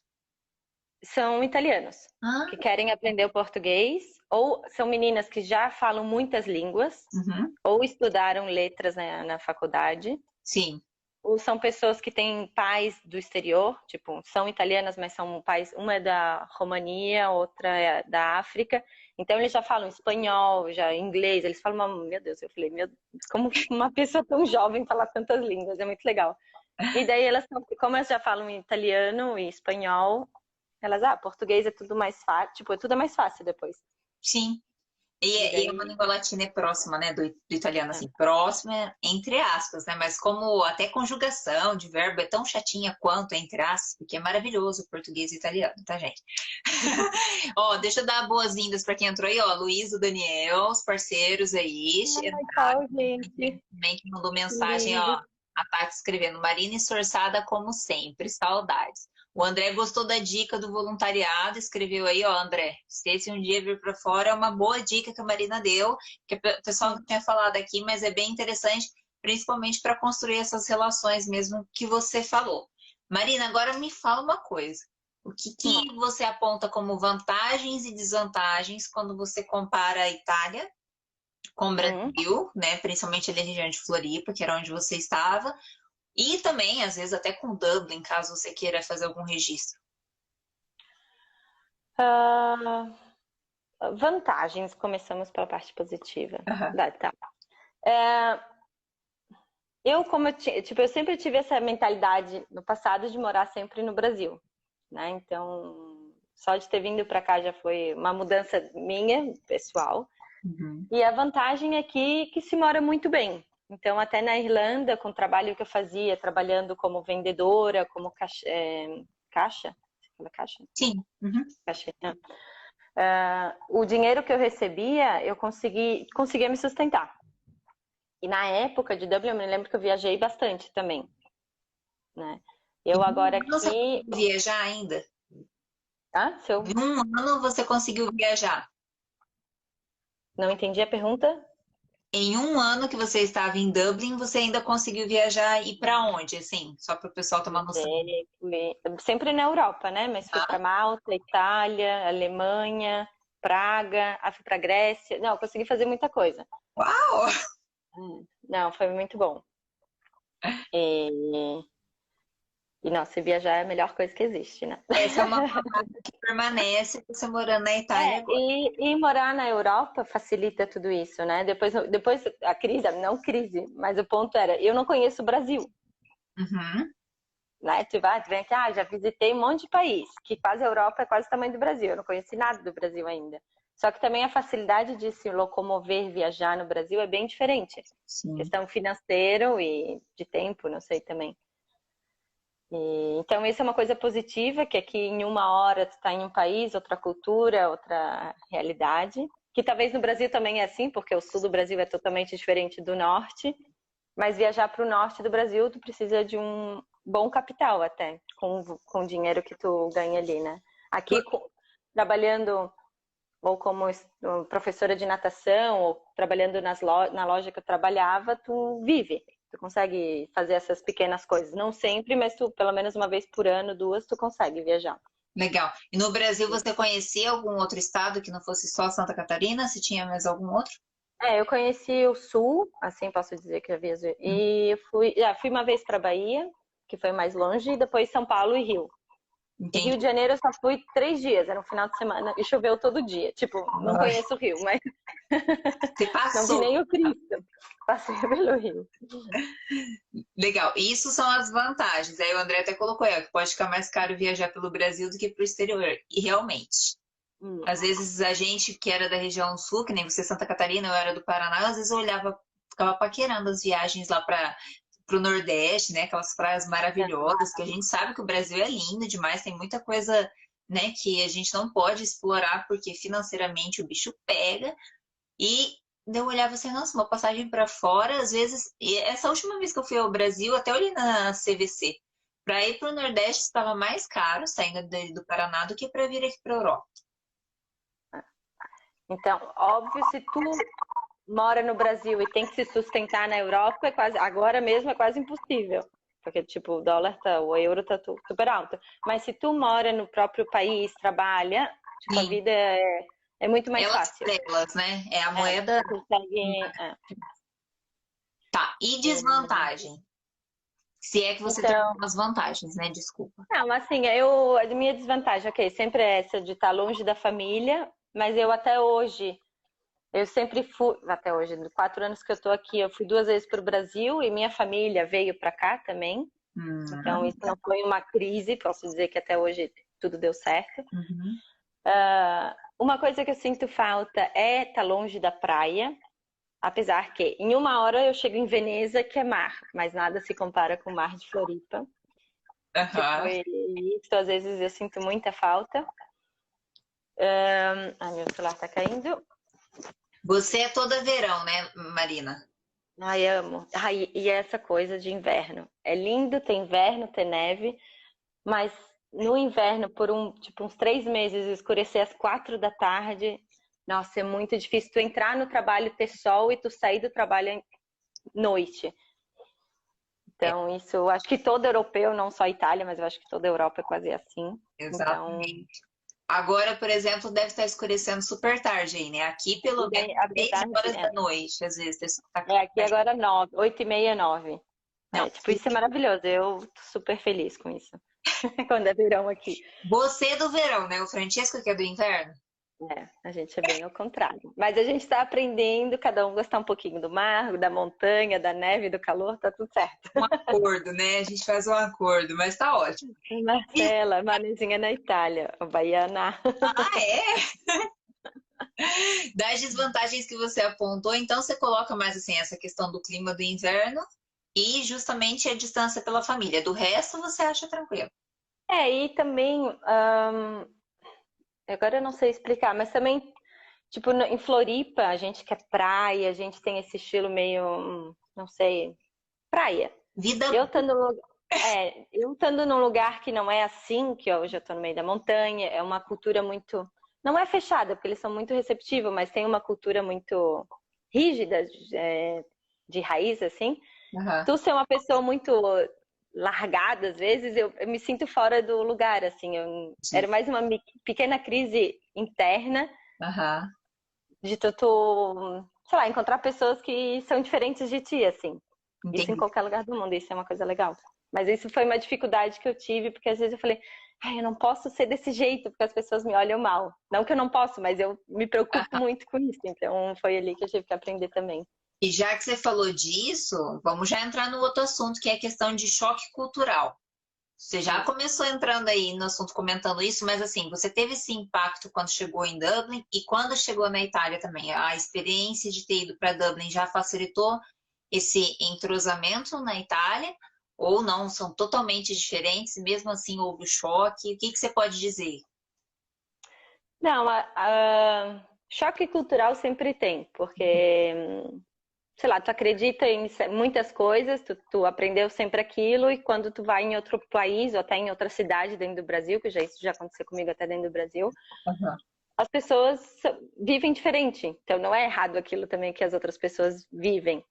São italianos que querem aprender o português, ou são meninas que já falam muitas línguas, ou estudaram letras na faculdade. Sim. Ou são pessoas que têm pais do exterior, tipo, são italianas, mas são pais, uma é da Romania, outra é da África. Então eles já falam espanhol, já inglês, eles falam, meu Deus, eu falei, meu Deus, como uma pessoa tão jovem falar tantas línguas, é muito legal. E daí como elas já falam italiano e espanhol, elas, português é tudo mais fácil, tipo, tudo é mais fácil depois. Sim. E uma língua latina é próxima, né, do italiano, assim, próxima, entre aspas, né, mas como até conjugação de verbo é tão chatinha quanto, entre aspas, porque é maravilhoso o português e italiano, tá, gente? Ó, deixa eu dar boas-vindas para quem entrou aí, ó, Luiz, o Daniel, os parceiros aí, gente. também que mandou mensagem, ó, a Tati escrevendo, Marina esforçada como sempre, saudades. O André gostou da dica do voluntariado, escreveu aí, ó, André, se um dia vir para fora, é uma boa dica que a Marina deu, que o pessoal não tinha falado aqui, mas é bem interessante, principalmente para construir essas relações mesmo que você falou. Marina, agora me fala uma coisa, o que você aponta como vantagens e desvantagens quando você compara a Itália com o Brasil, né, principalmente ali na região de Floripa, que era onde você estava, e também, às vezes, até com Dublin, caso você queira fazer algum registro. Vantagens, começamos pela parte positiva. Tá. Eu sempre tive essa mentalidade no passado de morar sempre no Brasil, né? Então, só de ter vindo para cá já foi uma mudança minha, pessoal. E a vantagem é que se mora muito bem. Então, até na Irlanda, com o trabalho que eu fazia, trabalhando como vendedora, como caixa? Você fala caixa? Sim. Caixa, o dinheiro que eu recebia, eu conseguia me sustentar. E na época de Dublin, eu me lembro que eu viajei bastante também, né? Eu agora aqui... Você viajar ainda? Em 1 ano você conseguiu viajar? Não entendi a pergunta. Em 1 ano que você estava em Dublin, você ainda conseguiu viajar e para onde, assim? Só para o pessoal tomar noção. Sempre na Europa, né? Mas fui para Malta, Itália, Alemanha, Praga, fui para Grécia. Não, eu consegui fazer muita coisa. Uau! Não, foi muito bom. E nossa, viajar é a melhor coisa que existe, né? Essa é uma coisa que permanece você morando na Itália agora. E morar na Europa facilita tudo isso, né? Depois a crise, não crise, mas o ponto era, eu não conheço o Brasil. Né? Tu vem aqui, já visitei um monte de país, que quase a Europa é quase o tamanho do Brasil, eu não conheci nada do Brasil ainda. Só que também a facilidade de se locomover, viajar no Brasil é bem diferente. Sim. Questão financeira e de tempo, não sei também. Então, isso é uma coisa positiva, que aqui em 1 hora tu está em um país, outra cultura, outra realidade. Que talvez no Brasil também é assim, porque o sul do Brasil é totalmente diferente do norte. Mas viajar para o norte do Brasil, tu precisa de um bom capital até, com o dinheiro que tu ganha ali, né? Aqui, trabalhando ou como professora de natação, ou trabalhando na loja que eu trabalhava, tu vive. Tu consegue fazer essas pequenas coisas. Não sempre, mas tu, pelo menos uma vez por ano, 2, tu consegue viajar. Legal. E no Brasil você conhecia algum outro estado que não fosse só Santa Catarina? Se tinha mais algum outro? Eu conheci o Sul, assim posso dizer que já viajei. E fui uma vez para Bahia, que foi mais longe, e depois São Paulo e Rio. Em Rio de Janeiro eu só fui 3 dias, era um final de semana, e choveu todo dia. Tipo, não conheço o Rio, mas Você Não vi passou. nem o Cristo. Passei pelo Rio. Legal. Isso são as vantagens. Aí o André até colocou aí, ó, que pode ficar mais caro viajar pelo Brasil do que pro exterior. E realmente. Hum. Às vezes a gente que era da região sul, que nem você, Santa Catarina, eu era do Paraná, às vezes eu olhava, ficava paquerando as viagens lá para pro Nordeste, né? Aquelas praias maravilhosas, que a gente sabe que o Brasil é lindo demais, tem muita coisa, né, que a gente não pode explorar porque financeiramente o bicho pega. E eu olhava assim, nossa, uma passagem para fora, às vezes, e essa última vez que eu fui ao Brasil, até olhei na CVC, para ir pro Nordeste estava mais caro saindo do Paraná do que para vir aqui para Europa. Então, óbvio, se tu mora no Brasil e tem que se sustentar na Europa, agora mesmo é quase impossível. Porque, tipo, o euro tá super alto. Mas se tu mora no próprio país, trabalha, tipo, a Sim. vida é muito mais fácil. Elas, né? É a moeda. Consegue, Tá. E desvantagem? Se é que você tem Então, algumas vantagens, né? Desculpa. não, assim, a minha desvantagem, ok, sempre é essa de estar longe da família, mas eu sempre fui, até hoje, nos 4 anos que eu tô aqui, eu fui 2 vezes para o Brasil e minha família veio para cá também. Então, isso não foi uma crise, posso dizer que até hoje tudo deu certo. Uhum. Uma coisa que eu sinto falta é estar longe da praia, apesar que em 1 hora eu chego em Veneza, que é mar, mas nada se compara com o mar de Floripa. Aham. Isso, às vezes eu sinto muita falta. Ai, meu celular tá caindo. Você é toda verão, né, Marina? Ai, amo. Ai, e essa coisa de inverno. É lindo ter inverno, ter neve, mas no inverno, por uns 3 meses, escurecer às 4 da tarde, nossa, é muito difícil tu entrar no trabalho, ter sol e tu sair do trabalho à noite. Então, isso, eu acho que todo europeu, não só a Itália, mas eu acho que toda a Europa é quase assim. Exatamente. Agora, por exemplo, deve estar escurecendo super tarde aí, né? Aqui, pelo menos, Abrir 10 tarde, horas da noite, às vezes. Tá aqui agora 9, 8h30, 9. Não, Tipo, isso é maravilhoso. Eu tô super feliz com isso. Quando é verão aqui. você é do verão, né? O Francesco que é do inverno. A gente é bem ao contrário. Mas a gente está aprendendo, cada um gostar um pouquinho do mar, da montanha, da neve, do calor, tá tudo certo. Um acordo, né? A gente faz um acordo, mas tá ótimo. Marcela, manezinha na Itália, baiana. Ah, é? Das desvantagens que você apontou, então você coloca mais assim essa questão do clima do inverno e justamente a distância pela família. Do resto você acha tranquilo? E também, agora eu não sei explicar, mas também, tipo, em Floripa, a gente quer praia, a gente tem esse estilo meio, não sei, praia. Vida. Eu estando num lugar que não é assim, que hoje eu tô no meio da montanha, é uma cultura muito, não é fechada, porque eles são muito receptivos, mas tem uma cultura muito rígida, de raiz, assim. Uhum. Tu ser uma pessoa muito largada, às vezes, eu me sinto fora do lugar, assim. Era mais uma pequena crise interna de tu, sei lá, encontrar pessoas que são diferentes de ti, assim. Entendi. Isso em qualquer lugar do mundo, isso é uma coisa legal. Mas isso foi uma dificuldade que eu tive, porque às vezes eu falei, eu não posso ser desse jeito, porque as pessoas me olham mal. Não que eu não posso, mas eu me preocupo muito com isso. Então foi ali que eu tive que aprender também. E já que você falou disso, vamos já entrar no outro assunto, que é a questão de choque cultural. Você já começou entrando aí no assunto comentando isso, mas assim, você teve esse impacto quando chegou em Dublin e quando chegou na Itália também. A experiência de ter ido para Dublin já facilitou esse entrosamento na Itália? Ou não, são totalmente diferentes, mesmo assim houve choque? O que você pode dizer? Não, choque cultural sempre tem, porque, sei lá, tu acredita em muitas coisas, tu aprendeu sempre aquilo, e quando tu vai em outro país, ou até em outra cidade dentro do Brasil, que isso já aconteceu comigo até dentro do Brasil, as pessoas vivem diferente, então não é errado aquilo também que as outras pessoas vivem.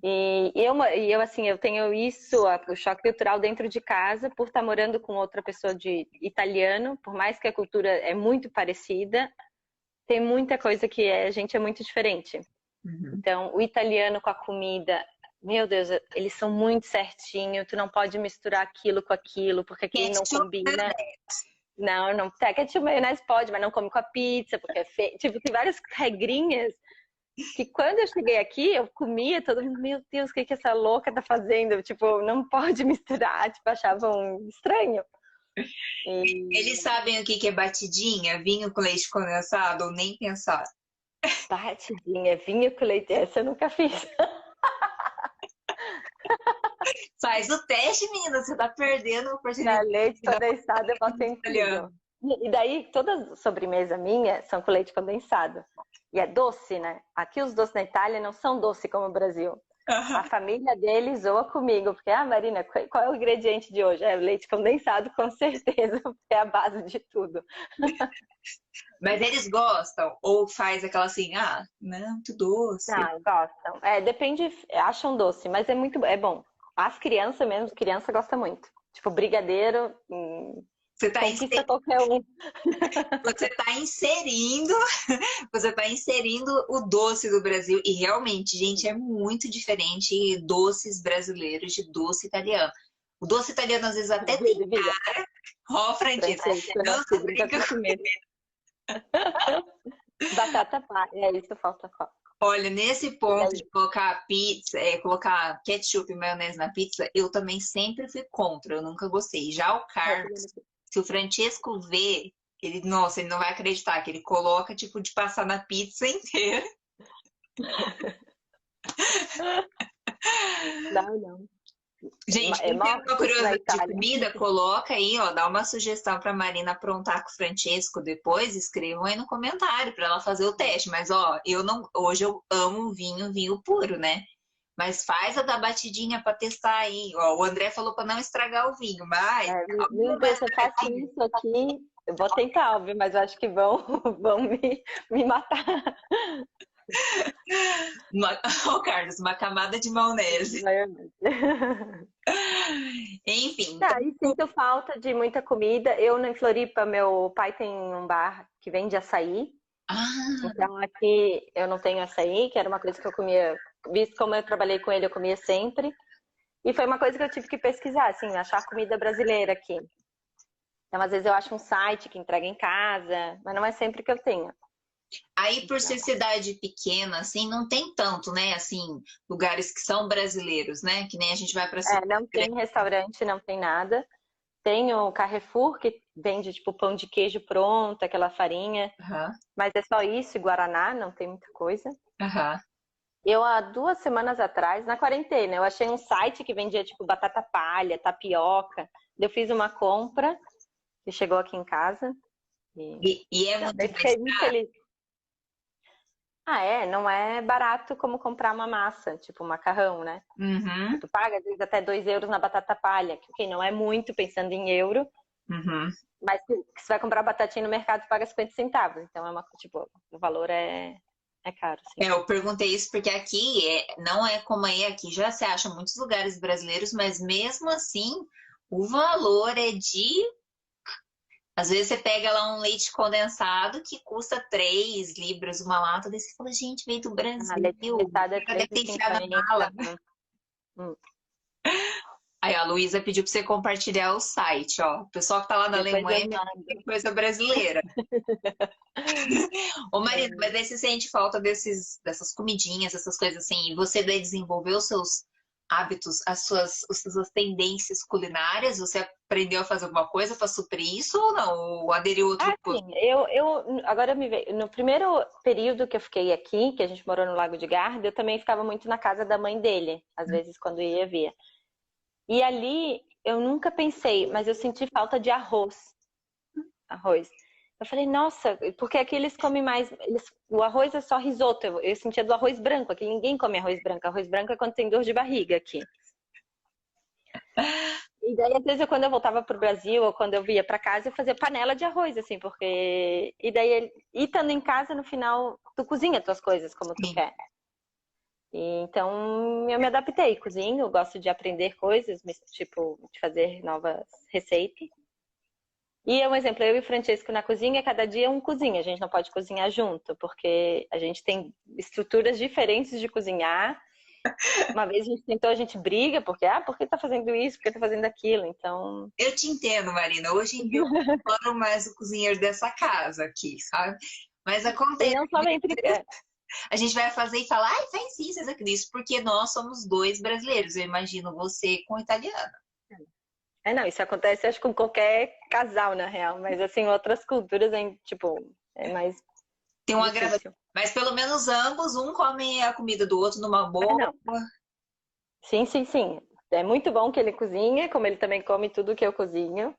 E eu assim, eu tenho isso, o choque cultural dentro de casa, por estar morando com outra pessoa de italiano, por mais que a cultura é muito parecida, tem muita coisa que a gente é muito diferente. Então, o italiano com a comida, meu Deus, eles são muito certinhos, tu não pode misturar aquilo com aquilo, porque aquilo não combina. Não, não. Até ketchup e maionese pode, mas não come com a pizza, porque é feio. Tipo, tem várias regrinhas que quando eu cheguei aqui, eu comia, todo mundo, meu Deus, o que que essa louca tá fazendo? Tipo, não pode misturar, tipo, achavam estranho. Eles sabem o que que é batidinha? Vinho com leite condensado ou nem pensar? Batidinha, vinho com leite, essa eu nunca fiz. Faz o teste, menina, você tá perdendo a oportunidade. Leite condensado eu boto em Italiano. tudo. E daí, toda sobremesa minha são com leite condensado. E é doce, né? Aqui os doces na Itália não são doce como o Brasil. A família deles zoa comigo, porque, Marina, qual é o ingrediente de hoje? É leite condensado, com certeza, porque é a base de tudo. Mas eles gostam? Ou faz aquela assim, não, muito doce. Não, gostam. Depende, acham doce, mas é bom. As crianças mesmo, criança gosta muito. Tipo, brigadeiro, Você tá, conquista qualquer um. você tá inserindo o doce do Brasil. E realmente, gente, é muito diferente doces brasileiros de doce italiano. O doce italiano, às vezes, até tem cara. Ó, Frantina, não se brinca comigo. Batata palha, isso falta. Olha, nesse ponto de colocar pizza, colocar ketchup e maionese na pizza, eu também sempre fui contra, eu nunca gostei. Já o Carlos, se o Francesco vê, ele não vai acreditar que ele coloca, tipo, de passar na pizza inteira. Não. Gente, quem tem uma curiosidade de comida, coloca aí, ó, dá uma sugestão pra Marina aprontar com o Francesco depois, escrevam aí no comentário pra ela fazer o teste. Mas, ó, hoje eu amo vinho puro, né? Mas faz a da batidinha pra testar aí. Ó, o André falou pra não estragar o vinho, mas... Meu Deus, eu faço isso aqui, eu vou tentar, óbvio, mas eu acho que vão me matar. Carlos, uma camada de maionese. Enfim. E sinto falta de muita comida. Eu, em Floripa, meu pai tem um bar que vende açaí. Então aqui eu não tenho açaí, que era uma coisa que eu comia, visto como eu trabalhei com ele, eu comia sempre. E foi uma coisa que eu tive que pesquisar, assim, achar comida brasileira aqui. Então, às vezes eu acho um site que entrega em casa, mas não é sempre que eu tenho. Aí, por ser cidade pequena, assim, não tem tanto, né? Assim, lugares que são brasileiros, né? Que nem a gente vai pra cidade. Não tem restaurante, não tem nada. Tem o Carrefour, que vende, tipo, pão de queijo pronto, aquela farinha. Mas é só isso, e Guaraná, não tem muita coisa. Eu, há 2 semanas atrás, na quarentena, eu achei um site que vendia, tipo, batata palha, tapioca. Eu fiz uma compra, que chegou aqui em casa. E é muito fiquei muito feliz. Não é barato como comprar uma massa, tipo macarrão, né? Tu paga, às vezes, até 2 euros na batata palha, que não é muito pensando em euro, mas se você vai comprar batatinha no mercado, tu paga 50 centavos. Então, o valor é caro. Assim. Eu perguntei isso porque aqui não é como aí, aqui já se acha muitos lugares brasileiros, mas mesmo assim, o valor é de... Às vezes você pega lá um leite condensado que custa 3 libras uma lata, daí você fala, gente, veio do Brasil. Leite condensado é deve ter enfiado na mala. Aí a Luísa pediu para você compartilhar o site, ó. O pessoal que tá lá na Alemanha tem coisa brasileira. Ô Marina, mas aí você sente falta dessas comidinhas, essas coisas assim, e você daí desenvolveu os seus hábitos, as suas tendências culinárias? Você aprendeu a fazer alguma coisa para suprir isso ou não? Ou aderiu a outra coisa? Sim. Agora me veio. No primeiro período que eu fiquei aqui, que a gente morou no Lago de Garda, eu também ficava muito na casa da mãe dele, às vezes quando ia via. E ali eu nunca pensei, mas eu senti falta de arroz. Eu falei, nossa, porque aqui eles comem mais. O arroz é só risoto. Eu sentia do arroz branco. Aqui ninguém come arroz branco. Arroz branco é quando tem dor de barriga aqui. E daí, às vezes, quando eu voltava pro Brasil ou quando eu via pra casa, eu fazia panela de arroz, assim, porque. E daí, estando em casa, no final, tu cozinha tuas coisas como tu quer. E, então, eu me adaptei. Cozinho, gosto de aprender coisas, tipo, de fazer novas receitas. E um exemplo, eu e o Francesco na cozinha, cada dia um cozinha. A gente não pode cozinhar junto, porque a gente tem estruturas diferentes de cozinhar. Uma vez a gente tentou, a gente briga, porque, por que tá fazendo isso? Por que tá fazendo aquilo? Então, Eu te entendo, Marina. Hoje em dia eu não sou mais o cozinheiro dessa casa aqui, sabe? Mas e acontece, não só entre. a gente vai fazer e falar, ai, faz isso, faz aquilo, isso, porque nós somos dois brasileiros. Eu imagino você com italiano. Não, isso acontece, acho, com qualquer casal, na real. Mas, assim, outras culturas, tipo, é mais Tem um agravante. difícil. Mas pelo menos ambos, um come a comida do outro numa boa. Não. Sim, sim, sim. É muito bom que ele cozinha, como ele também come tudo que eu cozinho.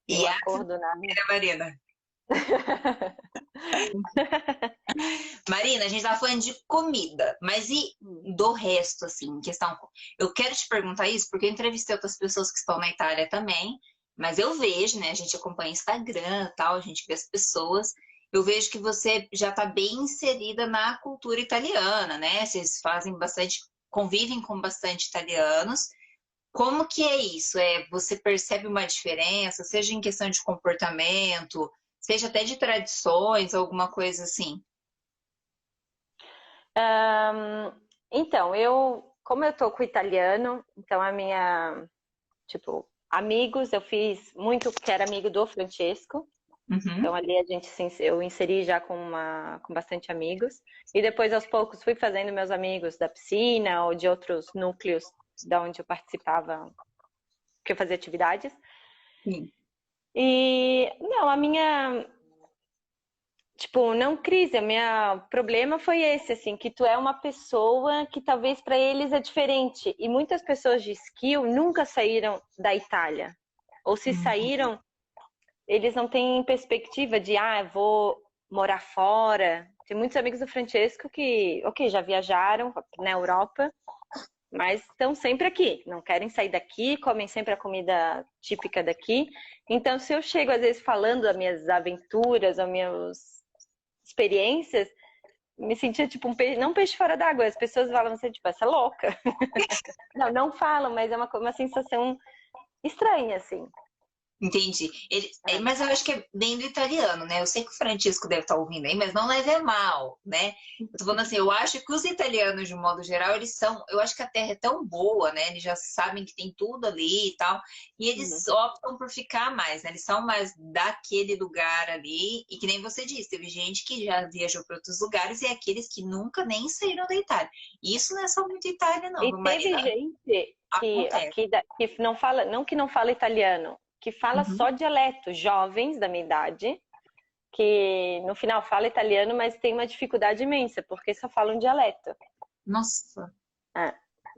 E Um a acordo na... Marina? Marina, a gente tava falando de comida, mas e do resto, assim, em questão. Eu quero te perguntar isso porque eu entrevistei outras pessoas que estão na Itália também, mas eu vejo, né? A gente acompanha Instagram e tal, a gente vê as pessoas. Eu vejo que você já está bem inserida na cultura italiana, né? Vocês fazem bastante, convivem com bastante italianos. Como que é isso? Você percebe uma diferença, seja em questão de comportamento, seja até de tradições, alguma coisa assim? Então, como eu tô com o italiano, então a minha, tipo, amigos, eu fiz muito que era amigo do Francesco. Uhum. Então ali eu inseri já com bastante amigos. E depois, aos poucos, fui fazendo meus amigos da piscina ou de outros núcleos da onde eu participava, que eu fazia atividades. Sim. E, não, a minha... Tipo, não crise, o meu problema foi esse, assim, que tu é uma pessoa que talvez para eles é diferente. E muitas pessoas de skill nunca saíram da Itália. Ou se saíram, eles não têm perspectiva de, eu vou morar fora. Tem muitos amigos do Francesco que, ok, já viajaram na Europa, mas estão sempre aqui. Não querem sair daqui, comem sempre a comida típica daqui. Então, se eu chego, às vezes, falando das minhas aventuras, das minhas experiências, me sentia tipo não um peixe fora d'água. As pessoas falam assim, tipo, essa é louca. Não falam, mas é uma sensação estranha, assim. Entendi. Mas eu acho que é bem do italiano, né? Eu sei que o Francisco deve estar ouvindo aí, mas não leve a mal, né? Eu tô falando assim, eu acho que os italianos, de um modo geral, eu acho que a terra é tão boa, né? Eles já sabem que tem tudo ali e tal, e eles optam por ficar mais, né? Eles são mais daquele lugar ali, e que nem você disse, teve gente que já viajou para outros lugares e aqueles que nunca nem saíram da Itália. E isso não é só muito Itália, não, E viu, teve Marina? gente que Acontece. aqui que não fala, não que não fala italiano, que fala só dialeto, jovens da minha idade, que no final fala italiano, mas tem uma dificuldade imensa, porque só falam dialeto. Nossa.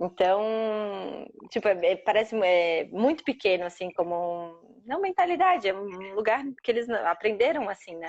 Então, tipo, parece muito pequeno, assim, como não mentalidade, é um lugar que eles aprenderam assim, né?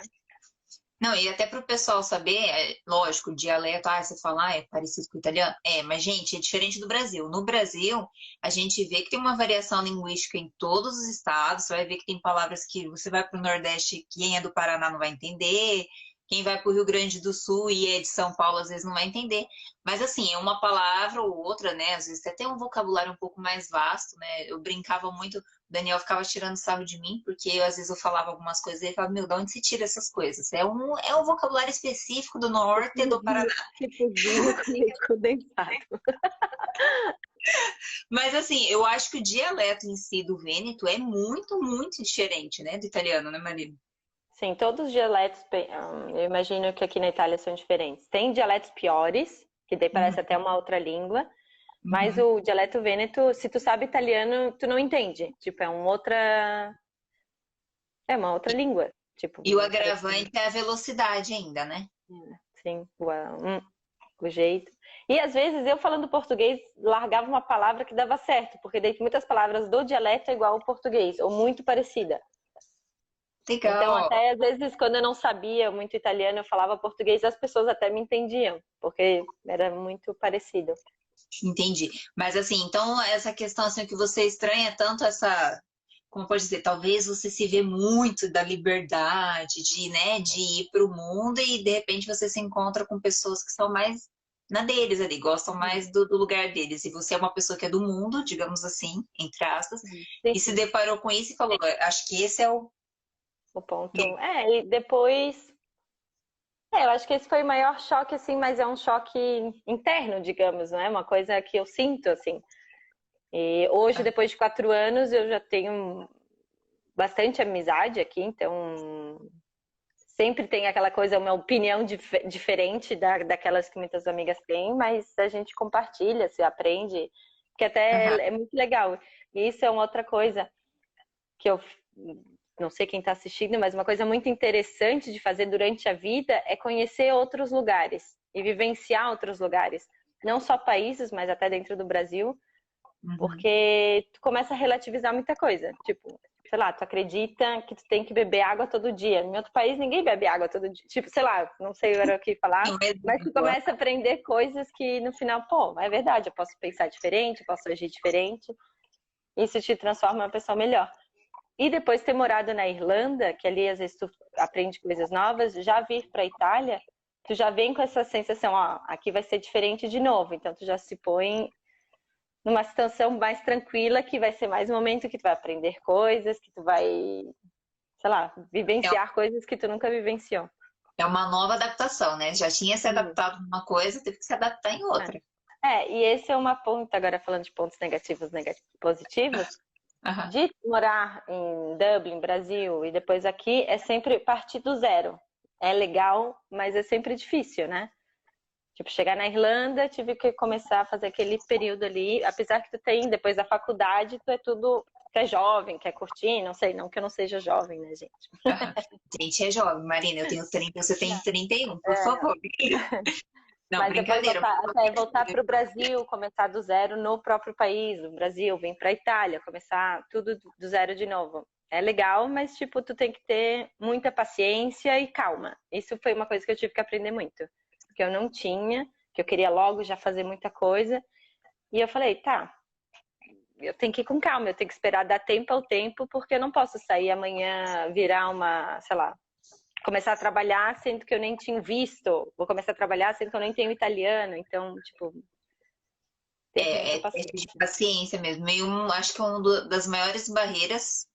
Não, e até para o pessoal saber, lógico, o dialeto, você fala, é parecido com o italiano? Mas, gente, é diferente do Brasil. No Brasil, a gente vê que tem uma variação linguística em todos os estados. Você vai ver que tem palavras que você vai para o Nordeste, quem é do Paraná não vai entender. Quem vai para o Rio Grande do Sul e é de São Paulo, às vezes não vai entender. Mas, assim, é uma palavra ou outra, né? Às vezes até tem um vocabulário um pouco mais vasto, né? Eu brincava muito, o Daniel ficava tirando sarro de mim, porque às vezes eu falava algumas coisas e ele falava, meu, de onde se tira essas coisas? É um vocabulário específico do norte do Paraná. Tipo vinho com leite condensado. Mas, assim, eu acho que o dialeto em si do Vêneto é muito, muito diferente, né? Do italiano, né, Marina? Sim, todos os dialetos, eu imagino que aqui na Itália são diferentes. Tem dialetos piores, que daí parece até uma outra língua, mas o dialeto vêneto, se tu sabe italiano, tu não entende. Tipo, é uma outra língua. Tipo, E o agravante é a velocidade ainda, né? Sim, o jeito. E às vezes eu falando português largava uma palavra que dava certo, porque daí muitas palavras do dialeto é igual ao português, ou muito parecida. Legal. Então, até às vezes, quando eu não sabia muito italiano, eu falava português, as pessoas até me entendiam, porque era muito parecido. Entendi. Mas assim, então essa questão assim que você estranha tanto essa, como pode dizer, talvez você se vê muito da liberdade de, né, de ir para o mundo e de repente você se encontra com pessoas que são mais na deles ali, gostam mais do lugar deles. E você é uma pessoa que é do mundo, digamos assim, entre aspas, e se deparou com isso e falou, acho que esse é o ponto. E depois Eu acho que esse foi o maior choque, assim, mas é um choque interno, digamos, não é? Uma coisa que eu sinto, assim. E hoje, depois de 4 anos, eu já tenho bastante amizade aqui, então sempre tem aquela coisa, uma opinião diferente daquelas que muitas amigas têm, mas a gente compartilha, se aprende, que até Aham. é muito legal. E isso é uma outra coisa que eu não sei quem está assistindo, mas uma coisa muito interessante de fazer durante a vida é conhecer outros lugares e vivenciar outros lugares. Não só países, mas até dentro do Brasil, Uhum. porque tu começa a relativizar muita coisa. Tipo, sei lá, tu acredita que tu tem que beber água todo dia. Em outro país ninguém bebe água todo dia. Tipo, sei lá, não sei agora o que falar, Um mas tu exemplo. começa a aprender coisas que no final, pô, é verdade, eu posso pensar diferente, eu posso agir diferente. Isso te transforma uma pessoa melhor. E depois ter morado na Irlanda, que ali às vezes tu aprende coisas novas, já vir para a Itália, tu já vem com essa sensação, ó, aqui vai ser diferente de novo. Então tu já se põe numa situação mais tranquila, que vai ser mais um momento que tu vai aprender coisas, que tu vai, sei lá, É vivenciar coisas que tu nunca vivenciou. é uma nova adaptação, né? Já tinha se Isso. adaptado numa coisa, teve que se adaptar em outra. E esse é uma ponta, agora falando de pontos negativos, positivos, Aham. de morar em Dublin, Brasil, e depois aqui, é sempre partir do zero. É legal, mas é sempre difícil, né? Tipo, chegar na Irlanda, tive que começar a fazer aquele período ali, apesar que tu tem, depois da faculdade, tu é tudo, tu é jovem, quer curtir, não sei, não que eu não seja jovem, né, gente? Aham. Gente, é jovem, Marina, eu tenho 30, você tem 31, por É, favor. Não, mas depois brincadeira. voltar para o Brasil, começar do zero no próprio país, no Brasil, vir para a Itália, começar tudo do zero de novo. É legal, mas tipo, tu tem que ter muita paciência e calma. Isso foi uma coisa que eu tive que aprender muito, porque eu não tinha, que eu queria logo já fazer muita coisa. E eu falei, tá, eu tenho que ir com calma, eu tenho que esperar dar tempo ao tempo, porque eu não posso sair amanhã, virar uma, sei lá, começar a trabalhar sendo que eu nem tinha visto, vou começar a trabalhar sendo que eu nem tenho italiano, então, tipo, ter muita É de paciência. paciência mesmo. Acho que uma das maiores barreiras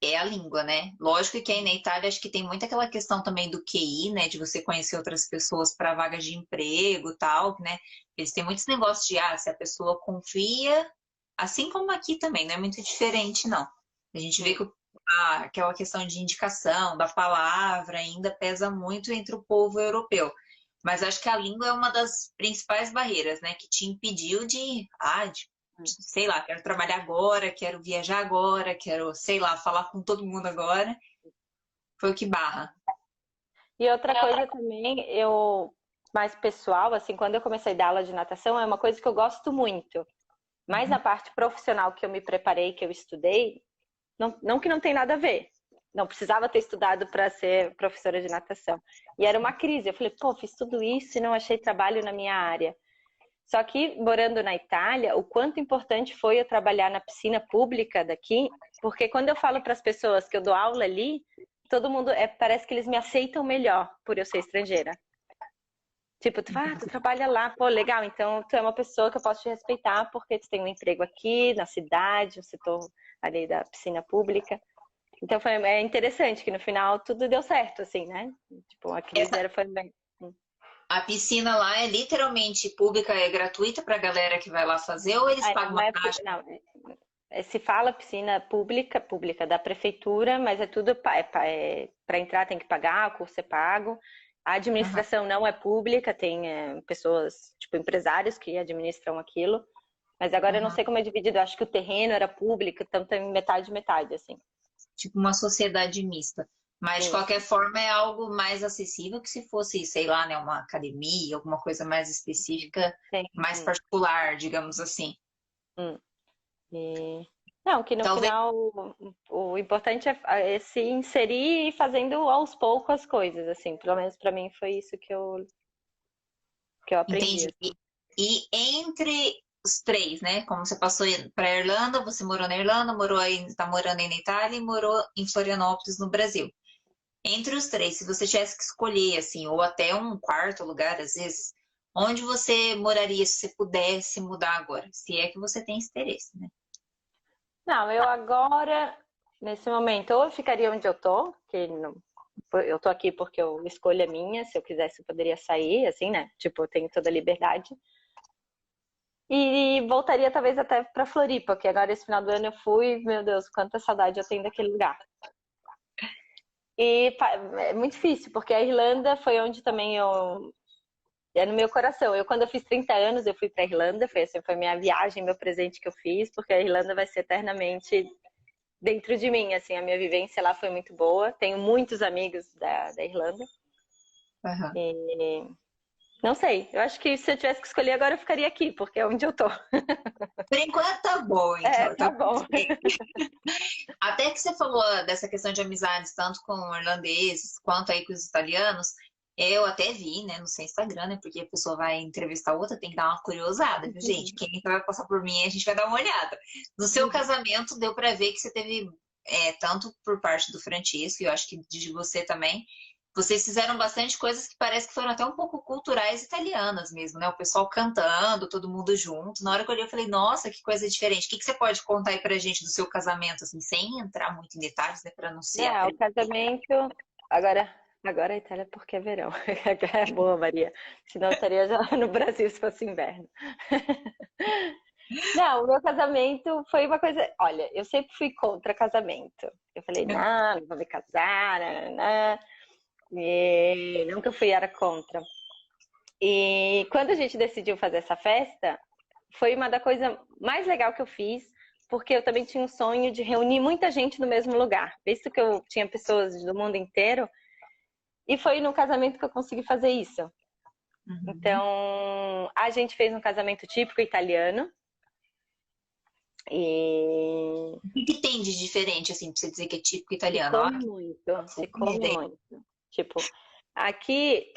é a língua, né? Lógico que aí na Itália acho que tem muito aquela questão também do QI, né? De você conhecer outras pessoas para vagas de emprego e tal, né? Eles têm muitos negócios de, se a pessoa confia, assim como aqui também, não é muito diferente, não. A gente vê que aquela questão de indicação, da palavra, ainda pesa muito entre o povo europeu. Mas acho que a língua é uma das principais barreiras, né? Que te impediu sei lá, quero trabalhar agora, quero viajar agora, quero, sei lá, falar com todo mundo agora. Foi o que barra. E outra coisa também, eu, mais pessoal, assim, quando eu comecei a dar aula de natação, é uma coisa que eu gosto muito. Mas na Uhum. parte profissional que eu me preparei, que eu estudei, não que não tem nada a ver. Não precisava ter estudado para ser professora de natação. E era uma crise. Eu falei, pô, fiz tudo isso e não achei trabalho na minha área. Só que, morando na Itália, o quanto importante foi eu trabalhar na piscina pública daqui, porque quando eu falo para as pessoas que eu dou aula ali, todo mundo, parece que eles me aceitam melhor por eu ser estrangeira. Tipo, tu trabalha lá, pô, legal, então tu é uma pessoa que eu posso te respeitar porque tu tem um emprego aqui na cidade, no setor ali da piscina pública. Então é interessante que no final tudo deu certo, assim, né? Tipo, a crise Essa, foi bem. a piscina lá é literalmente pública, é gratuita para a galera que vai lá fazer, ou eles pagam Não uma é, taxa? não, se fala piscina pública da prefeitura, mas é tudo para entrar tem que pagar, o curso é pago. A Aham, administração não é pública, tem pessoas, tipo empresários que administram aquilo. Mas agora eu não aham. sei como é dividido, eu acho que o terreno era público, então tem metade, metade, assim. Tipo uma sociedade mista. Mas, de Isso, qualquer forma, é algo mais acessível que se fosse, sei lá, né, uma academia, alguma coisa mais específica, tem. mais particular, digamos assim. Hum. E... Não, que no Talvez final o importante é se inserir e ir fazendo aos poucos as coisas, assim. Pelo menos para mim foi isso que eu aprendi. Entendi. E entre os três, né? Como você passou para a Irlanda, você morou na Irlanda, está morando aí na Itália e morou em Florianópolis, no Brasil. Entre os três, se você tivesse que escolher, assim, ou até um quarto lugar, às vezes, onde você moraria se você pudesse mudar agora? Se é que você tem esse interesse, né? Não, eu agora, nesse momento, ou eu ficaria onde eu tô, que eu tô aqui porque eu escolha minha, se eu quisesse eu poderia sair, assim, né? Tipo, eu tenho toda a liberdade. E voltaria talvez até pra Floripa, porque agora esse final do ano eu fui, meu Deus, quanta saudade eu tenho daquele lugar. E é muito difícil, porque a Irlanda foi onde também eu... É no meu coração. Quando eu fiz 30 anos, eu fui pra Irlanda, foi a minha viagem, meu presente que eu fiz, porque a Irlanda vai ser eternamente dentro de mim, assim, a minha vivência lá foi muito boa. Tenho muitos amigos da Irlanda. Aham. E não sei, eu acho que se eu tivesse que escolher agora eu ficaria aqui, porque é onde eu tô. Por enquanto tá bom, É, então. tá Tá bom. tudo bem. Até que você falou dessa questão de amizades, tanto com irlandeses quanto aí com os italianos, eu até vi, né, no seu Instagram, né, porque a pessoa vai entrevistar outra, tem que dar uma curiosada, viu, gente? Quem vai passar por mim, a gente vai dar uma olhada. No seu casamento, deu pra ver que você teve, tanto por parte do Francesco, e eu acho que de você também, vocês fizeram bastante coisas que parece que foram até um pouco culturais italianas mesmo, né? O pessoal cantando, todo mundo junto. Na hora que eu olhei, eu falei, nossa, que coisa diferente. O que você pode contar aí pra gente do seu casamento, assim, sem entrar muito em detalhes, né? Pra não ser Não, o casamento. Agora a Itália porque é verão. É boa, Maria. Senão eu estaria já no Brasil se fosse inverno. Não, o meu casamento foi uma coisa. Olha, eu sempre fui contra casamento. Eu falei, não vou me casar, não. E nunca fui, era contra. E quando a gente decidiu fazer essa festa, foi uma da coisa mais legal que eu fiz, porque eu também tinha um sonho de reunir muita gente no mesmo lugar, visto que eu tinha pessoas do mundo inteiro, e foi no casamento que eu consegui fazer isso. Uhum. Então, a gente fez um casamento típico italiano. E O que tem de diferente, assim, pra você dizer que é típico se italiano? Ó, come muito, se come ideia. muito. Tipo, aqui,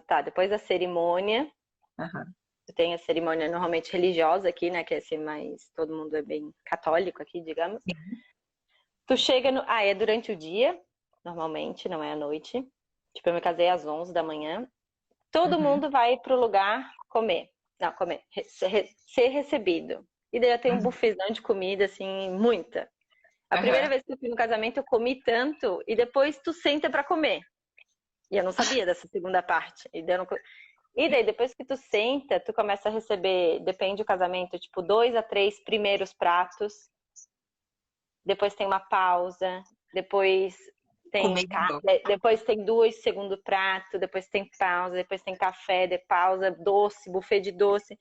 tá, depois da cerimônia, Aham. tem a cerimônia normalmente religiosa aqui, né, que é assim, mais, todo mundo é bem católico aqui, digamos. Tu chega no, é durante o dia, normalmente, não é à noite. Tipo, eu me casei às 11 da manhã. Todo Uhum. mundo vai pro lugar comer. Não, comer, ser recebido. E daí eu tenho um Uhum. buffetzão de comida, assim, muita. A primeira Aham. vez que eu fui no casamento, eu comi tanto, e depois tu senta pra comer. E eu não sabia dessa segunda parte. E daí, depois que tu senta, tu começa a receber, depende do casamento, tipo, 2 a 3 primeiros pratos. Depois tem uma pausa. Depois tem Comendo. depois tem 2 segundo prato. Depois tem pausa. Depois tem café, de pausa, doce, buffet de doce.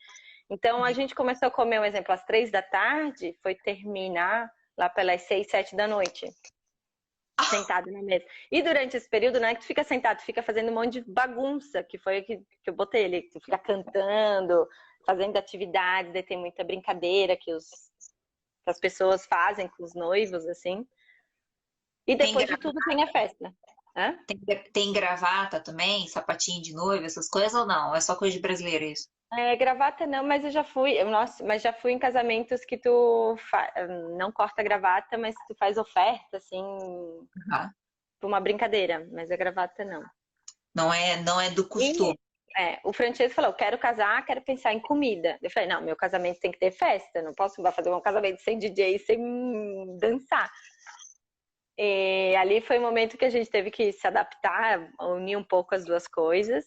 Então, a gente começou a comer, um exemplo, às 3 da tarde, foi terminar lá pelas 6, 7 da noite. Sentado na mesa. E durante esse período, não é que tu fica sentado, tu fica fazendo um monte de bagunça, que foi o que eu botei ali. Tu fica cantando, fazendo atividades, daí tem muita brincadeira que as pessoas fazem com os noivos, assim. E depois de tudo tem a festa. Hã? Tem gravata também, sapatinho de noiva, essas coisas ou não? É só coisa de brasileiro isso? Gravata não, mas eu já fui, nossa, mas já fui em casamentos que não corta gravata, mas tu faz oferta, assim, Ah, por uma brincadeira, mas a gravata não. não é do costume. O Francesco falou, quero casar, quero pensar em comida. Eu falei, não, meu casamento tem que ter festa, não posso fazer um casamento sem DJ, sem dançar. E ali foi o momento que a gente teve que se adaptar, unir um pouco as duas coisas.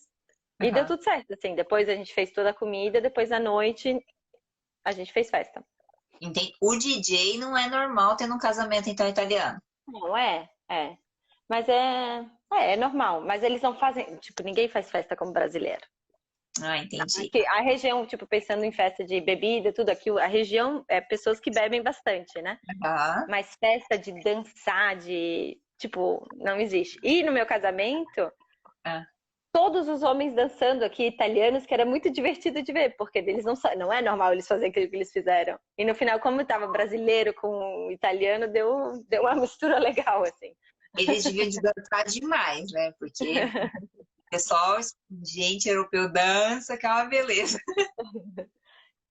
E deu tudo certo, assim. Depois a gente fez toda a comida, depois à noite a gente fez festa. Entendi. O DJ não é normal ter num casamento então italiano. Não, Mas é normal. Mas eles não fazem, tipo, ninguém faz festa como brasileiro. Ah, entendi. Aqui, a região, tipo, pensando em festa de bebida, tudo aqui, a região é pessoas que bebem bastante, né? Ah, Mas festa de dançar, tipo, não existe. E no meu casamento, todos os homens dançando aqui, italianos, que era muito divertido de ver, porque eles não é normal eles fazerem aquilo que eles fizeram. E no final, como estava brasileiro com italiano, deu uma mistura legal, assim. eles deviam de dançar demais, né? Porque o pessoal, gente europeu dança, que é uma beleza.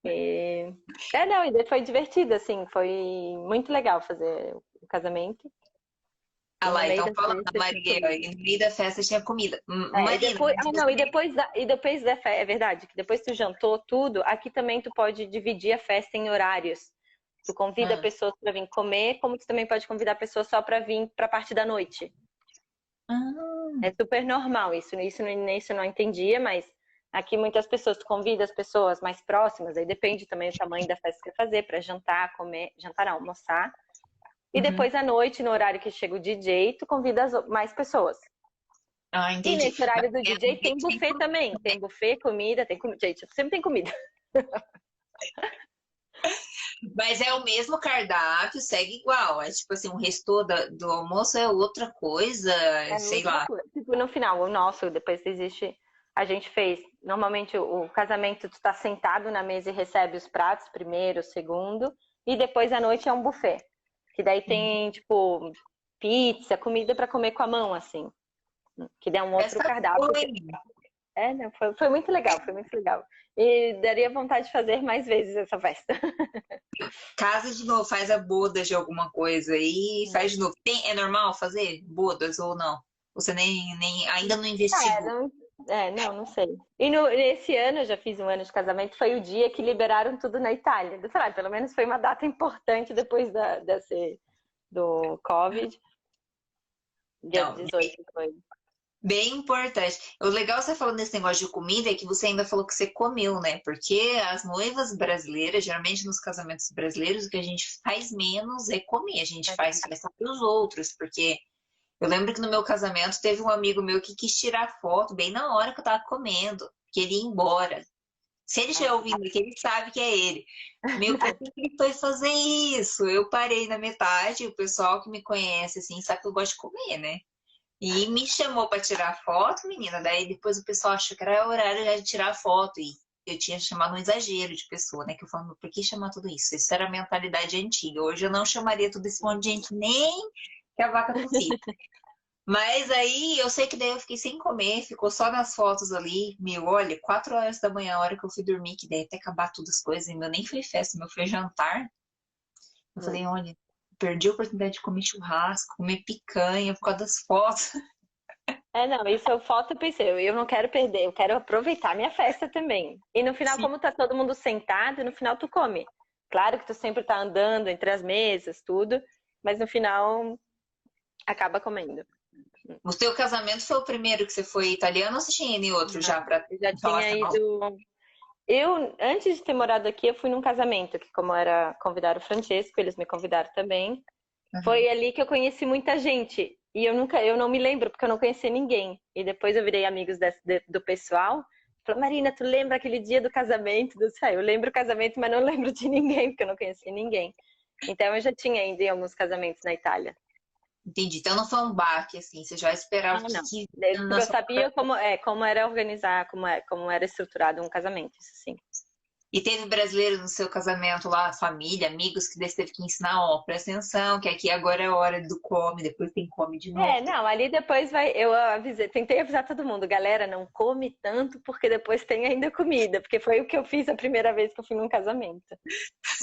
Não, e foi divertido, assim, foi muito legal fazer o casamento. Ah lá, então falando da Maria, e no meio da festa tinha comida. Marina, E depois da festa, é verdade, que depois que tu jantou tudo, aqui também tu pode dividir a festa em horários. Tu convida pessoas para vir comer, como tu também pode convidar pessoas só para vir para a parte da noite. Ah, É super normal isso. Isso no início eu não entendia, mas aqui muitas pessoas, tu convida as pessoas mais próximas, aí depende também do tamanho da festa que você fazer, para jantar, comer, jantar não, almoçar. E uhum. depois à noite, no horário que chega o DJ, tu convida mais pessoas. Ah, E entendi. nesse horário do DJ tem buffet também. Tem buffet, comida, tem comida. Gente, sempre tem comida. Mas é o mesmo cardápio, segue igual. É tipo assim, o resto do almoço é outra coisa, É sei outra lá. coisa. Tipo, no final, o nosso, depois existe. A gente fez. Normalmente o casamento, tu tá sentado na mesa e recebe os pratos, primeiro, segundo, e depois à noite é um buffet. Que daí tem, tipo, pizza, comida para comer com a mão, assim. Que dá um outro Essa cardápio. foi. É, não, foi muito legal, foi muito legal. E daria vontade de fazer mais vezes essa festa. Casa de novo, faz a boda de alguma coisa e faz de novo. É normal fazer bodas ou não? Você nem ainda não É, investigou. não, não sei. E nesse ano, eu já fiz um ano de casamento, foi o dia que liberaram tudo na Itália. Eu falei, pelo menos foi uma data importante depois do Covid, dia Então, 18 foi. bem importante. O legal você falando desse negócio de comida é que você ainda falou que você comeu, né? Porque as noivas brasileiras, geralmente nos casamentos brasileiros, o que a gente faz menos é comer. A gente faz festa para os outros, porque eu lembro que no meu casamento teve um amigo meu que quis tirar foto bem na hora que eu tava comendo, que ele ia embora. Se ele estiver ouvindo aqui, ele sabe que é ele. Meu, por que ele foi fazer isso? Eu parei na metade, o pessoal que me conhece, assim, sabe que eu gosto de comer, né? E me chamou para tirar foto, menina. Daí depois o pessoal achou que era horário já de tirar foto. E eu tinha chamado um exagero de pessoa, né? Que eu falo, por que chamar tudo isso? Isso era a mentalidade antiga. Hoje eu não chamaria todo esse monte de gente nem que a vaca tossir. Mas aí eu sei que daí eu fiquei sem comer, ficou só nas fotos ali. Meu, olha, 4 horas da manhã, a hora que eu fui dormir, que daí até acabar todas as coisas. E meu nem foi festa, meu foi jantar. Eu falei, olha, perdi a oportunidade de comer churrasco, comer picanha por causa das fotos. É, não, isso eu foto, eu pensei, eu não quero perder, eu quero aproveitar a minha festa também. E no final, Sim. como tá todo mundo sentado, no final tu come. Claro que tu sempre tá andando entre as mesas, tudo, mas no final acaba comendo. O seu casamento foi o primeiro que você foi italiano ou você tinha ido em outro já Não, pra eu já falar tinha que é bom? ido. Eu, antes de ter morado aqui, eu fui num casamento, que como era convidar o Francesco, eles me convidaram também. Uhum. Foi ali que eu conheci muita gente. E eu não me lembro, porque eu não conheci ninguém. E depois eu virei amigos do pessoal. Falei, Marina, tu lembra aquele dia do casamento? Eu lembro o casamento, mas não lembro de ninguém, porque eu não conheci ninguém. Então eu já tinha ido em alguns casamentos na Itália. Entendi. Então não foi um baque, assim, você já esperava Ah, não. que na Porque eu sua... sabia como era organizar, como era estruturado um casamento, isso sim. E teve brasileiro no seu casamento lá, família, amigos, que daí você teve que ensinar, ó, presta atenção, que aqui agora é a hora do come, depois tem come de novo. É, não, ali depois vai. Eu avisei, tentei avisar todo mundo, galera, não come tanto, porque depois tem ainda comida, porque foi o que eu fiz a primeira vez que eu fui num casamento.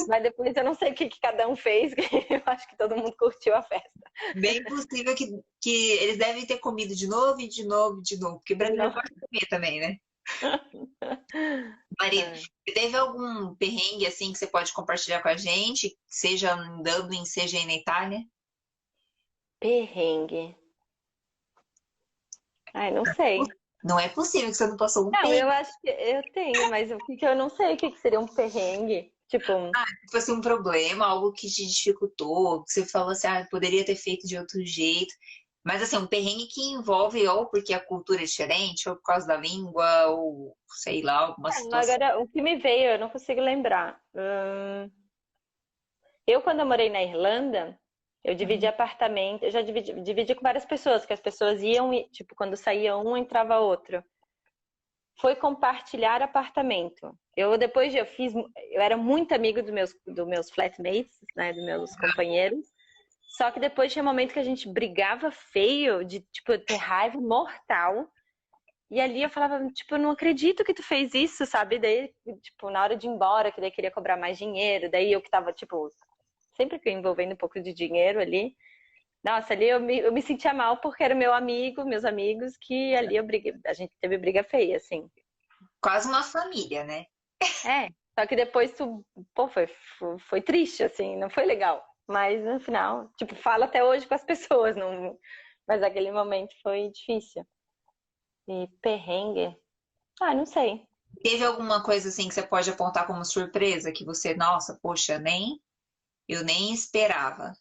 Mas depois eu não sei o que cada um fez, que eu acho que todo mundo curtiu a festa. Bem possível que eles devem ter comido de novo e de novo e de novo, porque brasileiro Não. gosta de comer também, né? Marido, É. teve algum perrengue assim que você pode compartilhar com a gente, seja em Dublin, seja aí na Itália? Perrengue. Ai, não sei. Não é possível que você não passou um Não, perrengue, eu acho que eu tenho, mas o que eu não sei o que seria um perrengue. Tipo, tipo assim, um problema, algo que te dificultou, que você falou assim, ah, poderia ter feito de outro jeito. Mas assim, um perrengue que envolve ou porque a cultura é diferente, ou por causa da língua, ou sei lá, alguma situação. agora o que me veio, eu não consigo lembrar. Eu, quando eu morei na Irlanda, eu dividi Uhum. apartamento, eu já dividi com várias pessoas, que as pessoas iam e, tipo, quando saía um, entrava outro. Foi compartilhar apartamento. Eu era muito amigo dos meus flatmates, né, dos meus companheiros. Só que depois tinha um momento que a gente brigava feio, de, tipo, ter raiva mortal. E ali eu falava, tipo, eu não acredito que tu fez isso, sabe? Daí, tipo, na hora de ir embora, que daí queria cobrar mais dinheiro. Daí eu que tava, tipo, sempre que envolvendo um pouco de dinheiro ali. Nossa, ali eu me sentia mal porque era meu amigo, meus amigos, que ali a gente teve briga feia, assim. Quase uma família, né? É, só que depois pô, foi triste, assim, não foi legal. Mas no final, tipo, falo até hoje com as pessoas, não, Mas aquele momento foi difícil. E perrengue? Ah, não sei. Teve alguma coisa assim que você pode apontar como surpresa que você, nossa, poxa, eu nem esperava.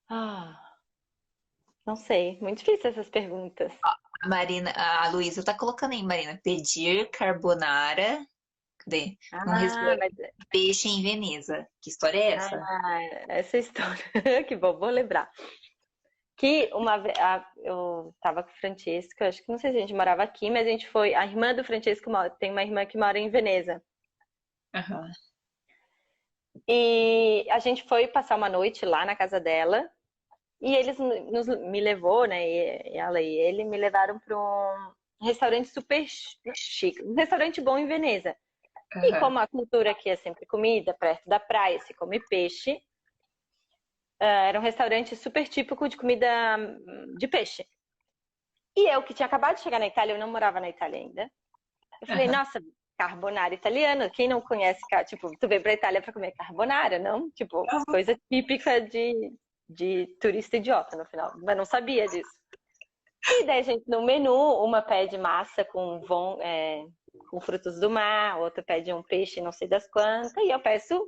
Ah, não sei. Muito difícil essas perguntas. A Marina, a Luísa tá colocando aí, Marina, pedir carbonara, cadê? Num Ah, restaurante mas de peixe em Veneza. Que história é essa? essa história. Que bom, vou lembrar. Que uma vez eu tava com o Francesco, acho que não sei se a gente morava aqui, mas a gente foi. A irmã do Francesco tem uma irmã que mora em Veneza. Aham. E a gente foi passar uma noite lá na casa dela. E eles me levou, né? E ela e ele me levaram para um restaurante super chique, um restaurante bom em Veneza. E Aham. como a cultura aqui é sempre comida, perto da praia se come peixe, era um restaurante super típico de comida de peixe. E eu que tinha acabado de chegar na Itália, eu não morava na Itália ainda. Eu falei, Aham. nossa, carbonara italiana. Quem não conhece, tipo, tu veio pra Itália pra comer carbonara, não? Tipo, coisa típica de turista idiota no final. Mas não sabia disso. E daí a gente, no menu, uma pede massa com frutos do mar, outra pede um peixe não sei das quantas, e eu peço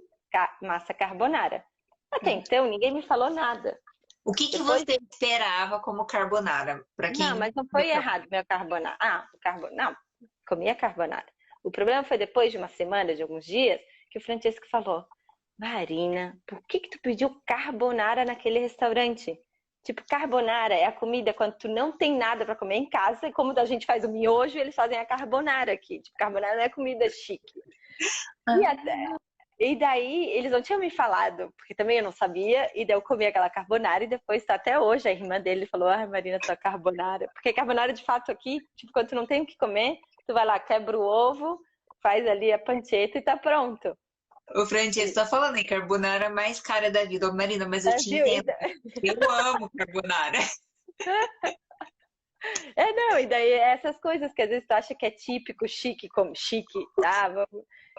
massa carbonara. Até então, ninguém me falou nada. O que que Depois, você esperava como carbonara? Para quem não, nunca mas não comeu foi carbonara? errado meu carbonara. Não, comia carbonara. O problema foi depois de uma semana, de alguns dias, que o Francesco falou: Marina, por que que tu pediu carbonara naquele restaurante? Tipo, carbonara é a comida quando tu não tem nada pra comer em casa, e como a gente faz o miojo, eles fazem a carbonara aqui. Tipo, carbonara não é comida chique. E, Ah, e daí, eles não tinham me falado, porque também eu não sabia, e daí eu comi aquela carbonara, e depois, tá até hoje, a irmã dele falou, ah, Marina, tua carbonara. Porque carbonara, de fato, aqui, tipo, quando tu não tem o que comer, tu vai lá, quebra o ovo, faz ali a panceta e tá pronto. o Francesco tá falando em carbonara mais cara da vida. Ô, Marina, mas eu É, te viu? entendo. Eu amo carbonara. Não, e daí essas coisas que às vezes tu acha que é típico, chique, como chique, tá?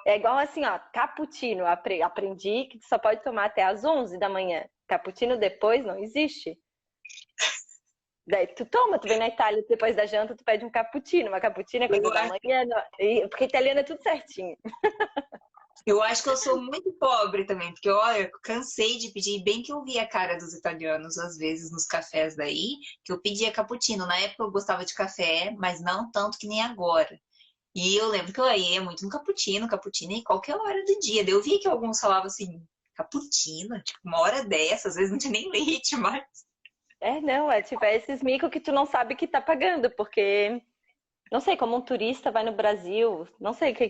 É igual assim, ó, cappuccino, aprendi que tu só pode tomar até às 11 da manhã. Cappuccino depois não existe. Daí tu vem na Itália depois da janta, tu pede um cappuccino, uma cappuccino é Eu coisa da acho, manhã, porque italiano é tudo certinho. eu acho que eu sou muito pobre também, porque olha, eu cansei de pedir, bem que eu vi a cara dos italianos às vezes nos cafés daí, que eu pedia cappuccino. Na época eu gostava de café, mas não tanto que nem agora. E eu lembro que eu ia muito no cappuccino, cappuccino em qualquer hora do dia. Daí eu vi que alguns falavam assim, cappuccino, tipo, uma hora dessa, às vezes não tinha nem leite mais. Não, é tipo, é esses mico que tu não sabe que tá pagando, porque, não sei, como um turista vai no Brasil, não sei o que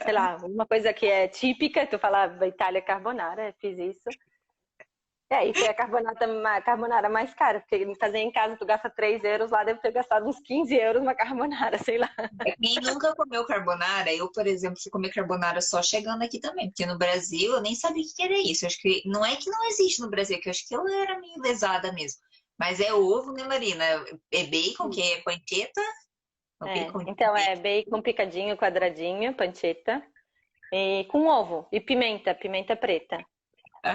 sei lá, uma coisa que é típica, tu fala, Itália carbonara, fiz isso. E foi a carbonara mais cara, porque fazer em casa tu gasta 3 euros, lá deve ter gastado uns 15 euros uma carbonara, sei lá. Quem nunca comeu carbonara, eu, por exemplo, fui comer carbonara só chegando aqui também, porque no Brasil eu nem sabia o que era isso. Eu acho que não é que não existe no Brasil, que eu acho que eu era meio lesada mesmo. Mas é ovo, né, Marina? É bacon, que é panceta? É o bacon. Então é bacon picadinho, quadradinho, pancetta, e com ovo e pimenta preta.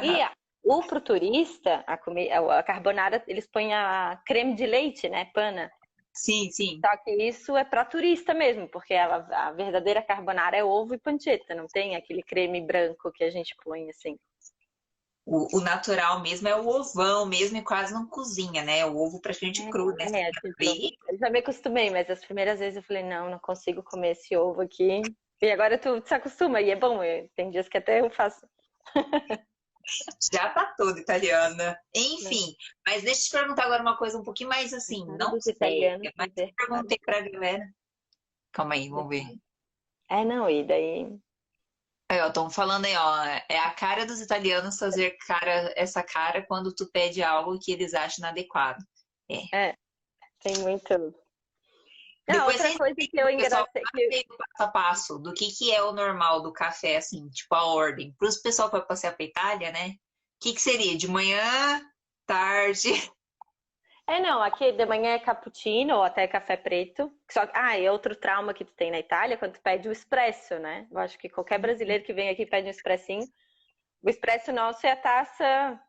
E Aham. pro turista, a carbonara, eles põem a creme de leite, né, pana. Sim, sim. Só que isso é para turista mesmo, porque a verdadeira carbonara é ovo e pancetta, não tem aquele creme branco que a gente põe assim. O natural mesmo é o ovão mesmo e quase não cozinha, né? O ovo praticamente cru, né? Tipo, eu já me acostumei, mas as primeiras vezes eu falei, não consigo comer esse ovo aqui. E agora tu se acostuma, e é bom, tem dias que até eu faço. Já tá toda italiana. Né? Enfim, mas deixa eu te perguntar agora uma coisa um pouquinho mais assim, Cara não dos séria, italianos mas eu fazer cara. perguntei pra galera. Calma aí, vamos ver. Não, e daí. Aí, ó, estão falando aí, ó, é a cara dos italianos fazer essa cara quando tu pede algo que eles acham inadequado. É. Tem muito. Não, Depois outra vocês coisa que explicam eu pro pessoal engracei. o passo a passo do que é o normal do café, assim, tipo a ordem. Para o pessoal que vai passear pra Itália, né? O que seria? De manhã, tarde? Não, aqui de manhã é cappuccino ou até café preto. E outro trauma que tu tem na Itália, quando tu pede o expresso, né? Eu acho que qualquer brasileiro que vem aqui pede um expressinho. O expresso nosso é a taça,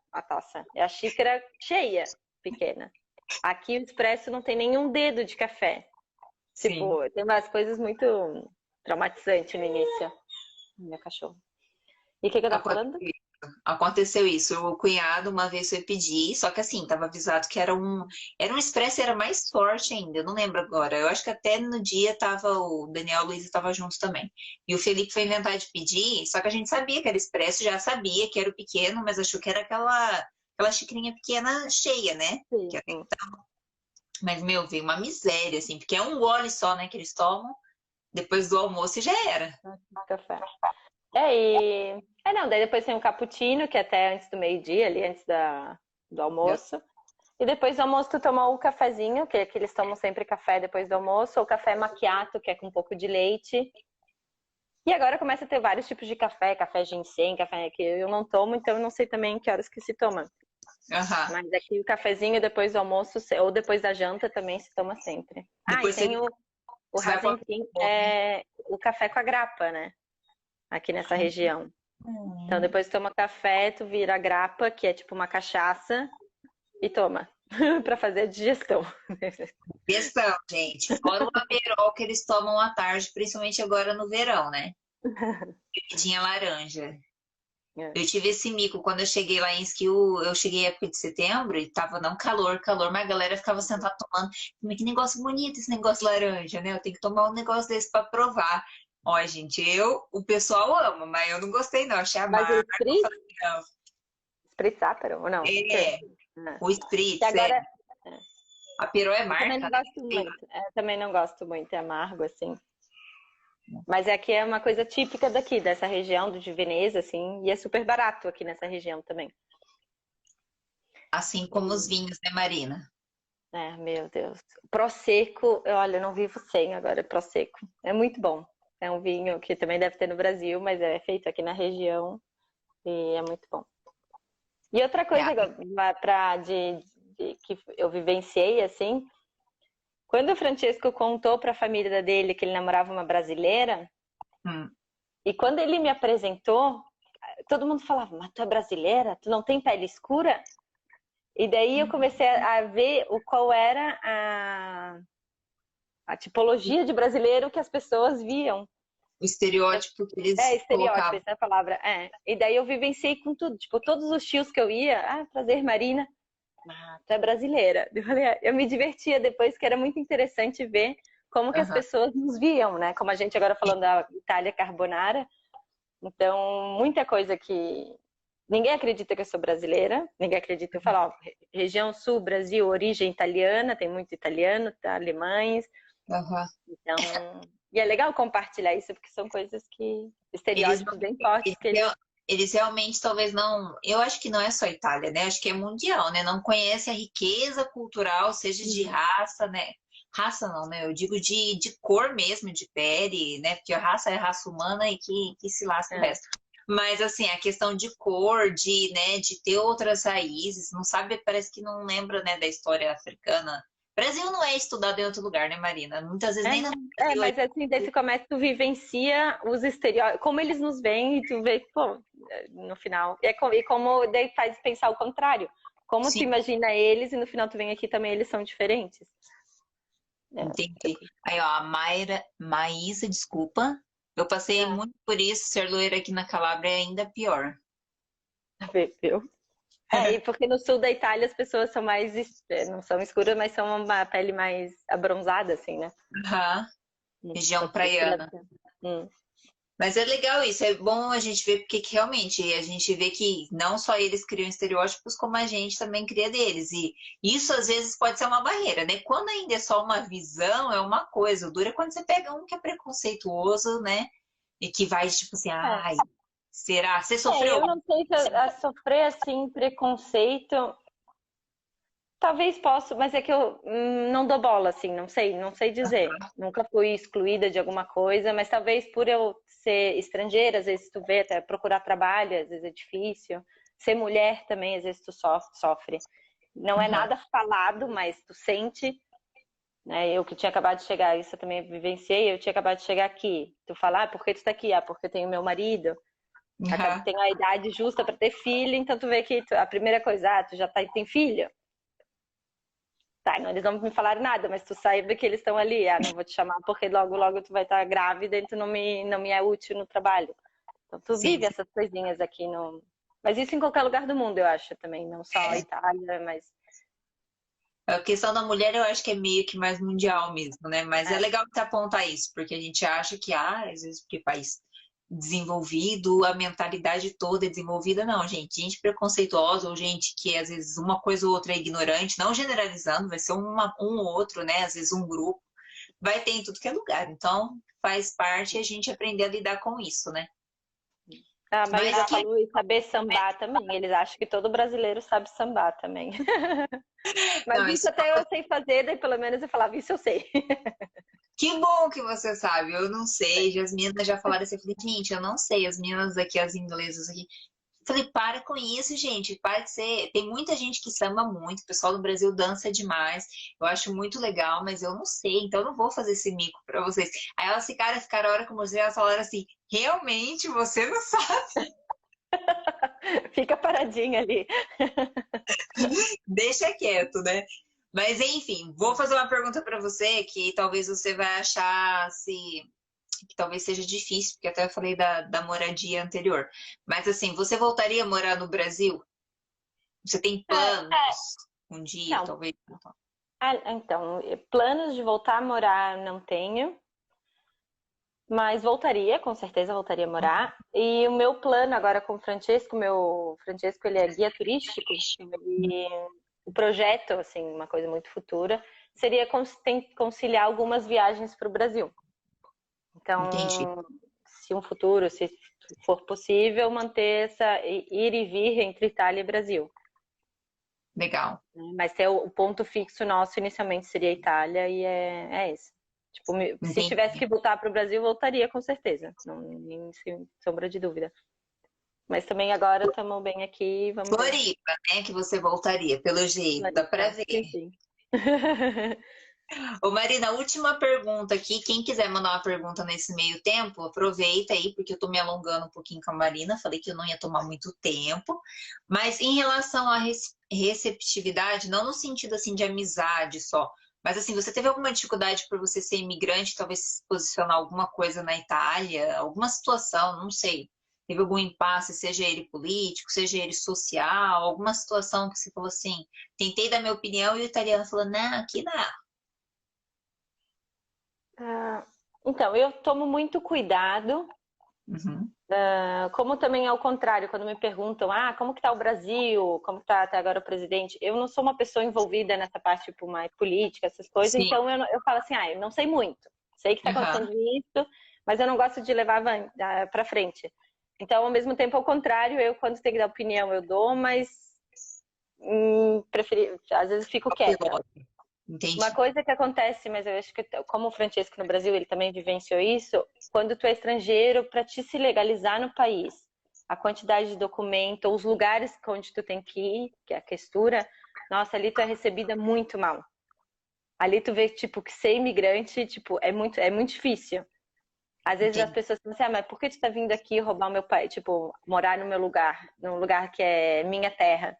é a xícara cheia, pequena. Aqui o expresso não tem nenhum dedo de café. Sim. Tipo, tem umas coisas muito traumatizantes no início. Meu cachorro. E o que eu tava falando? Aconteceu isso. O cunhado uma vez foi pedir, só que assim, tava avisado que era um expresso, era mais forte ainda. Eu não lembro agora. Eu acho que até no dia tava o Daniel e a Luísa tava juntos também. E o Felipe foi inventar de pedir, só que a gente sabia que era expresso, já sabia que era o pequeno, mas achou que era aquela xicrinha pequena cheia, né? Sim. Mas, meu, veio uma miséria, assim, porque é um gole só, né, que eles tomam depois do almoço e já era. Café. Não, daí depois tem um cappuccino, que é até antes do meio-dia, ali antes do almoço. E depois do almoço tu toma o cafezinho, que eles tomam sempre café depois do almoço, ou café macchiato, que é com um pouco de leite. E agora começa a ter vários tipos de café ginseng, café que eu não tomo, então eu não sei também que horas que se toma. Aham. Mas aqui o cafezinho depois do almoço, ou depois da janta também se toma sempre. Depois e tem o você vai Rasenquim, é o café com a grapa, né? Aqui nessa região. Então depois tu toma café, tu vira a grapa, que é tipo uma cachaça, e toma. Pra fazer a digestão. Questão, gente. Fora o Aperol que eles tomam à tarde, principalmente agora no verão, né? Tinha laranja. Eu tive esse mico quando eu cheguei lá em Skill, eu cheguei época de setembro e tava não calor, mas a galera ficava sentada tomando. Mas que negócio bonito esse negócio laranja, né? Eu tenho que tomar um negócio desse pra provar. Ó, gente, o pessoal ama, mas eu não gostei não, achei Mas o amargo. spritz? Não. Spritz Aperol, ou não? O Spritz, agora, A Perol é eu também marca, não né? gosto muito. Eu também não gosto muito, é amargo, assim. Mas aqui é uma coisa típica daqui, dessa região de Veneza, assim, e é super barato aqui nessa região também. Assim como os vinhos, né, Marina? Meu Deus. Prosecco, olha, eu não vivo sem agora, Prosecco. É muito bom. É um vinho que também deve ter no Brasil, mas é feito aqui na região e é muito bom. E outra coisa que eu vivenciei, assim, quando o Francesco contou para a família dele que ele namorava uma brasileira, e quando ele me apresentou, todo mundo falava, mas tu é brasileira? Tu não tem pele escura? E daí eu comecei a ver qual era a tipologia de brasileiro que as pessoas viam. O estereótipo que eles Estereótipo, colocavam. essa é a palavra. E daí eu vivenciei com tudo. Tipo, todos os tios que eu ia, prazer, Marina. Tu é brasileira. Eu falei, eu me divertia depois, que era muito interessante ver como que as pessoas nos viam, né? Como a gente agora falando da Itália Carbonara. Então, muita coisa que ninguém acredita que eu sou brasileira, ninguém acredita. Eu falo, região sul, Brasil, origem italiana, tem muito italiano, alemães. Então, e é legal compartilhar isso, porque são coisas estereótipos bem fortes que eles realmente talvez não. Eu acho que não é só Itália, né? Acho que é mundial, né? Não conhece a riqueza cultural, seja de raça, né? Raça não, né? Eu digo de cor mesmo, de pele, né? Porque a raça é raça humana e que se lasca o resto. Mas assim, a questão de cor, né, de ter outras raízes, não sabe, parece que não lembra, né, da história africana. O Brasil não é estudado em outro lugar, né, Marina? Muitas vezes nem no Brasil. Mas assim, daí você começa, tu vivencia os estereótipos, como eles nos veem, e tu vê, pô, no final. E como daí faz pensar o contrário. Como tu imagina eles e no final tu vem aqui também, eles são diferentes. Entendi. Aí, ó, a Maísa, desculpa. Eu passei muito por isso, ser loira aqui na Calábria é ainda pior. Viu? E porque no sul da Itália as pessoas são mais, não são escuras, mas são uma pele mais abronzada, assim, né? Região praiana. Mas é legal isso, é bom a gente ver porque que realmente a gente vê que não só eles criam estereótipos, como a gente também cria deles. E isso às vezes pode ser uma barreira, né? Quando ainda é só uma visão, é uma coisa. O duro é quando você pega um que é preconceituoso, né? E que vai tipo assim, ai, será? Você sofreu? Eu não sei se sofrer assim, preconceito. Talvez possa, mas é que eu não dou bola, assim, não sei dizer. Nunca fui excluída de alguma coisa, mas talvez por eu ser estrangeira, às vezes tu vê, até procurar trabalho, às vezes é difícil. Ser mulher também, às vezes tu sofre. Não é nada falado, mas tu sente. Né? Eu que tinha acabado de chegar, isso eu também vivenciei, eu tinha acabado de chegar aqui. Tu fala, por que tu tá aqui? Porque eu tenho meu marido. Aham. Tem a idade justa para ter filho, então tu vê que a primeira coisa, tu já tem filho? Tá, não, eles não me falaram nada, mas tu saiba que eles estão ali. Não vou te chamar porque logo, logo tu vai estar grávida e tu não me é útil no trabalho. Então tu Sim, vive essas coisinhas aqui no... Mas isso em qualquer lugar do mundo, eu acho também, não só a Itália, mas... a questão da mulher eu acho que é meio que mais mundial mesmo, né? Mas é legal que você aponta isso, porque a gente acha que, às vezes, porque país desenvolvido, a mentalidade toda é desenvolvida. Não, gente preconceituosa ou gente que às vezes uma coisa ou outra é ignorante, não generalizando, vai ser um ou outro, né? Às vezes um grupo, vai ter em tudo que é lugar. Então, faz parte a gente aprender a lidar com isso, né? A Mas Maísa aqui, falou e saber sambar também. Eles acham que todo brasileiro sabe sambar também. Mas não, isso isso até eu sei fazer, daí pelo menos eu falava, isso eu sei. que bom que você sabe, eu não sei. As meninas já falaram assim, eu falei, gente, eu não sei. As meninas aqui, as inglesas aqui. Eu falei, para com isso, gente. Para de ser. Tem muita gente que samba muito, o pessoal do Brasil dança demais. Eu acho muito legal, mas eu não sei, então eu não vou fazer esse mico pra vocês. Aí elas ficaram a hora com você, elas falaram assim: realmente você não sabe. Fica paradinha ali. Deixa quieto, né? Mas enfim, vou fazer uma pergunta pra você que talvez você vai achar se que talvez seja difícil, porque até eu falei da moradia anterior. Mas assim, você voltaria a morar no Brasil? Você tem planos um dia, Não, talvez? então, planos de voltar a morar não tenho, mas voltaria, com certeza voltaria a morar. E o meu plano agora com o Francesco, Francesco ele é guia turístico, o projeto, assim, uma coisa muito futura, seria conciliar algumas viagens para o Brasil. Entendi. Então, se um futuro, se for possível, manter ir e vir entre Itália e Brasil. Legal. Mas o ponto fixo nosso inicialmente seria a Itália e é esse. Tipo, se Entendi. tivesse que voltar para o Brasil, voltaria com certeza, não, sem sombra de dúvida. Mas também agora estamos bem aqui, vamos ver. Floripa, né? Que você voltaria, pelo jeito, dá pra ver. Sim, sim. Ô Marina, última pergunta aqui. Quem quiser mandar uma pergunta nesse meio tempo, aproveita aí, porque eu tô me alongando um pouquinho com a Marina. Falei que eu não ia tomar muito tempo. Mas em relação à receptividade, não no sentido assim de amizade só, mas assim, você teve alguma dificuldade por você ser imigrante, talvez se posicionar alguma coisa na Itália, alguma situação, não sei. Teve algum impasse, seja ele político, seja ele social, alguma situação que você falou assim, tentei dar minha opinião e o italiano falou, não, aqui não. Então, eu tomo muito cuidado, Uhum. como também ao contrário, quando me perguntam, como que tá o Brasil, como tá até agora o presidente, eu não sou uma pessoa envolvida nessa parte, tipo, mais política, essas coisas, Sim. então eu falo assim, eu não sei muito, sei que tá acontecendo isso, mas eu não gosto de levar para frente. Então, ao mesmo tempo, ao contrário, eu quando tenho que dar opinião, eu dou, mas às vezes fico quieta. Entendi. Uma coisa que acontece, mas eu acho que como o Francesco no Brasil, ele também vivenciou isso, quando tu é estrangeiro, para te se legalizar no país, a quantidade de documento, os lugares onde tu tem que ir, que é a questura, nossa, ali tu é recebida muito mal. Ali tu vê, tipo, que ser imigrante, tipo, é muito difícil. Às vezes Entendi. as pessoas pensam assim, mas por que tu tá vindo aqui roubar o meu pai? Tipo, morar no meu lugar, num lugar que é minha terra.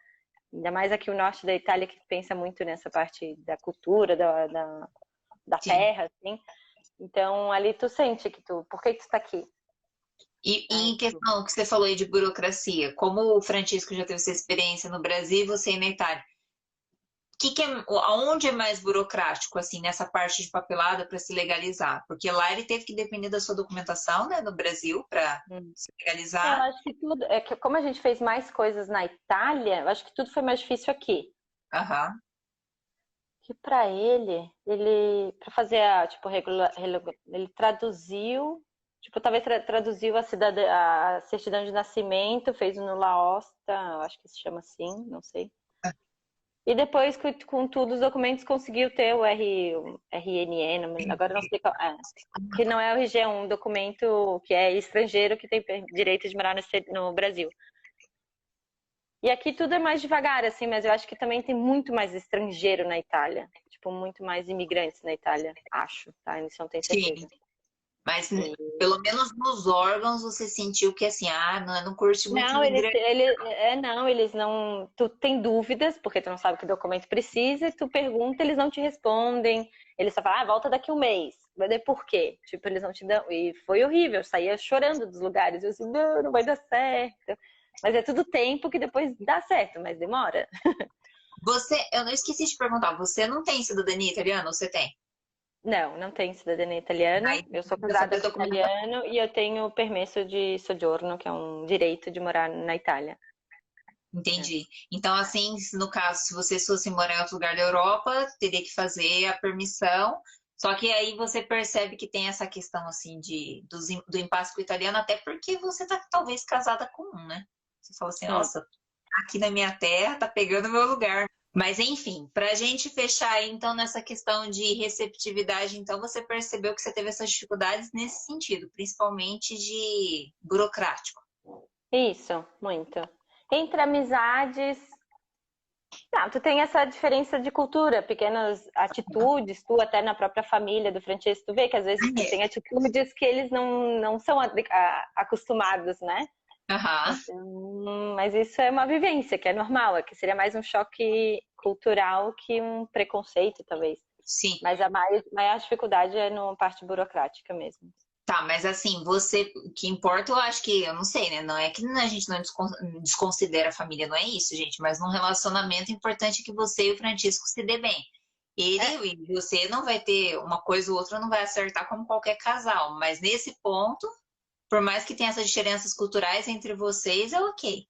Ainda mais aqui o norte da Itália, que pensa muito nessa parte da cultura, da terra, assim. Então, ali tu sente que por que tu tá aqui? E em questão que você falou aí de burocracia, como o Francisco já teve essa experiência no Brasil e você aí na Itália, aonde é mais burocrático, assim, nessa parte de papelada para se legalizar? Porque lá ele teve que depender da sua documentação, né, no Brasil, para se Eu legalizar. acho que tudo, que como a gente fez mais coisas na Itália, eu acho que tudo foi mais difícil aqui. Aham. Que para ele para fazer tipo, ele traduziu, tipo, talvez traduziu a certidão de nascimento, fez no Laosta, eu acho que se chama assim, não sei. E depois, com tudo os documentos, conseguiu ter o RNE, agora não sei qual que não é o RG, é um documento que é estrangeiro, que tem direito de morar no Brasil. E aqui tudo é mais devagar, assim, mas eu acho que também tem muito mais estrangeiro na Itália. Tipo, muito mais imigrantes na Itália, acho, tá? Isso não tenho certeza. Sim. Mas pelo menos nos órgãos você sentiu que assim, não curte muito Não, imigrante. eles não. Tu tem dúvidas, porque tu não sabe que documento precisa, e tu pergunta, eles não te respondem. Eles só falam, volta daqui um mês. Vai dizer por quê? Tipo, eles não te dão. E foi horrível, eu saía chorando dos lugares. Eu assim, não vai dar certo. Mas é tudo tempo que depois dá certo, mas demora. Eu não esqueci de perguntar, você não tem cidadania italiana ou você tem? Não, não tenho cidadania italiana. Aí, Eu sou precisa casada saber com documentação. italiano e eu tenho permesso de soggiorno, que é um direito de morar na Itália. É. Entendi. Então, assim, no caso, se você fosse morar em outro lugar da Europa, teria que fazer a permissão. Só que aí você percebe que tem essa questão, assim, do impasse com o italiano, até porque você tá talvez casada com um, né? Você fala assim, Hum. nossa, aqui na minha terra tá pegando meu lugar. Mas, enfim, para a gente fechar aí, então, nessa questão de receptividade, então, você percebeu que você teve essas dificuldades nesse sentido, principalmente de burocrático. Isso, muito. Entre amizades, não, tu tem essa diferença de cultura, pequenas atitudes, tu até na própria família do Francesco, tu vê que às vezes tem atitudes que eles não são acostumados, né? Aham, Então, mas isso é uma vivência, que é normal, é que seria mais um choque cultural que um preconceito, talvez. sim. Mas a maior dificuldade é na parte burocrática mesmo. Tá, mas assim, o que importa, eu acho que, eu não sei, né? Não é que a gente não desconsidera a família, não é isso, gente. Mas num relacionamento, importante é que você e o Francisco se dê bem. É, Ele e você não vai ter uma coisa ou outra, não vai acertar como qualquer casal. Mas nesse ponto, por mais que tenha essas diferenças culturais entre vocês, é ok.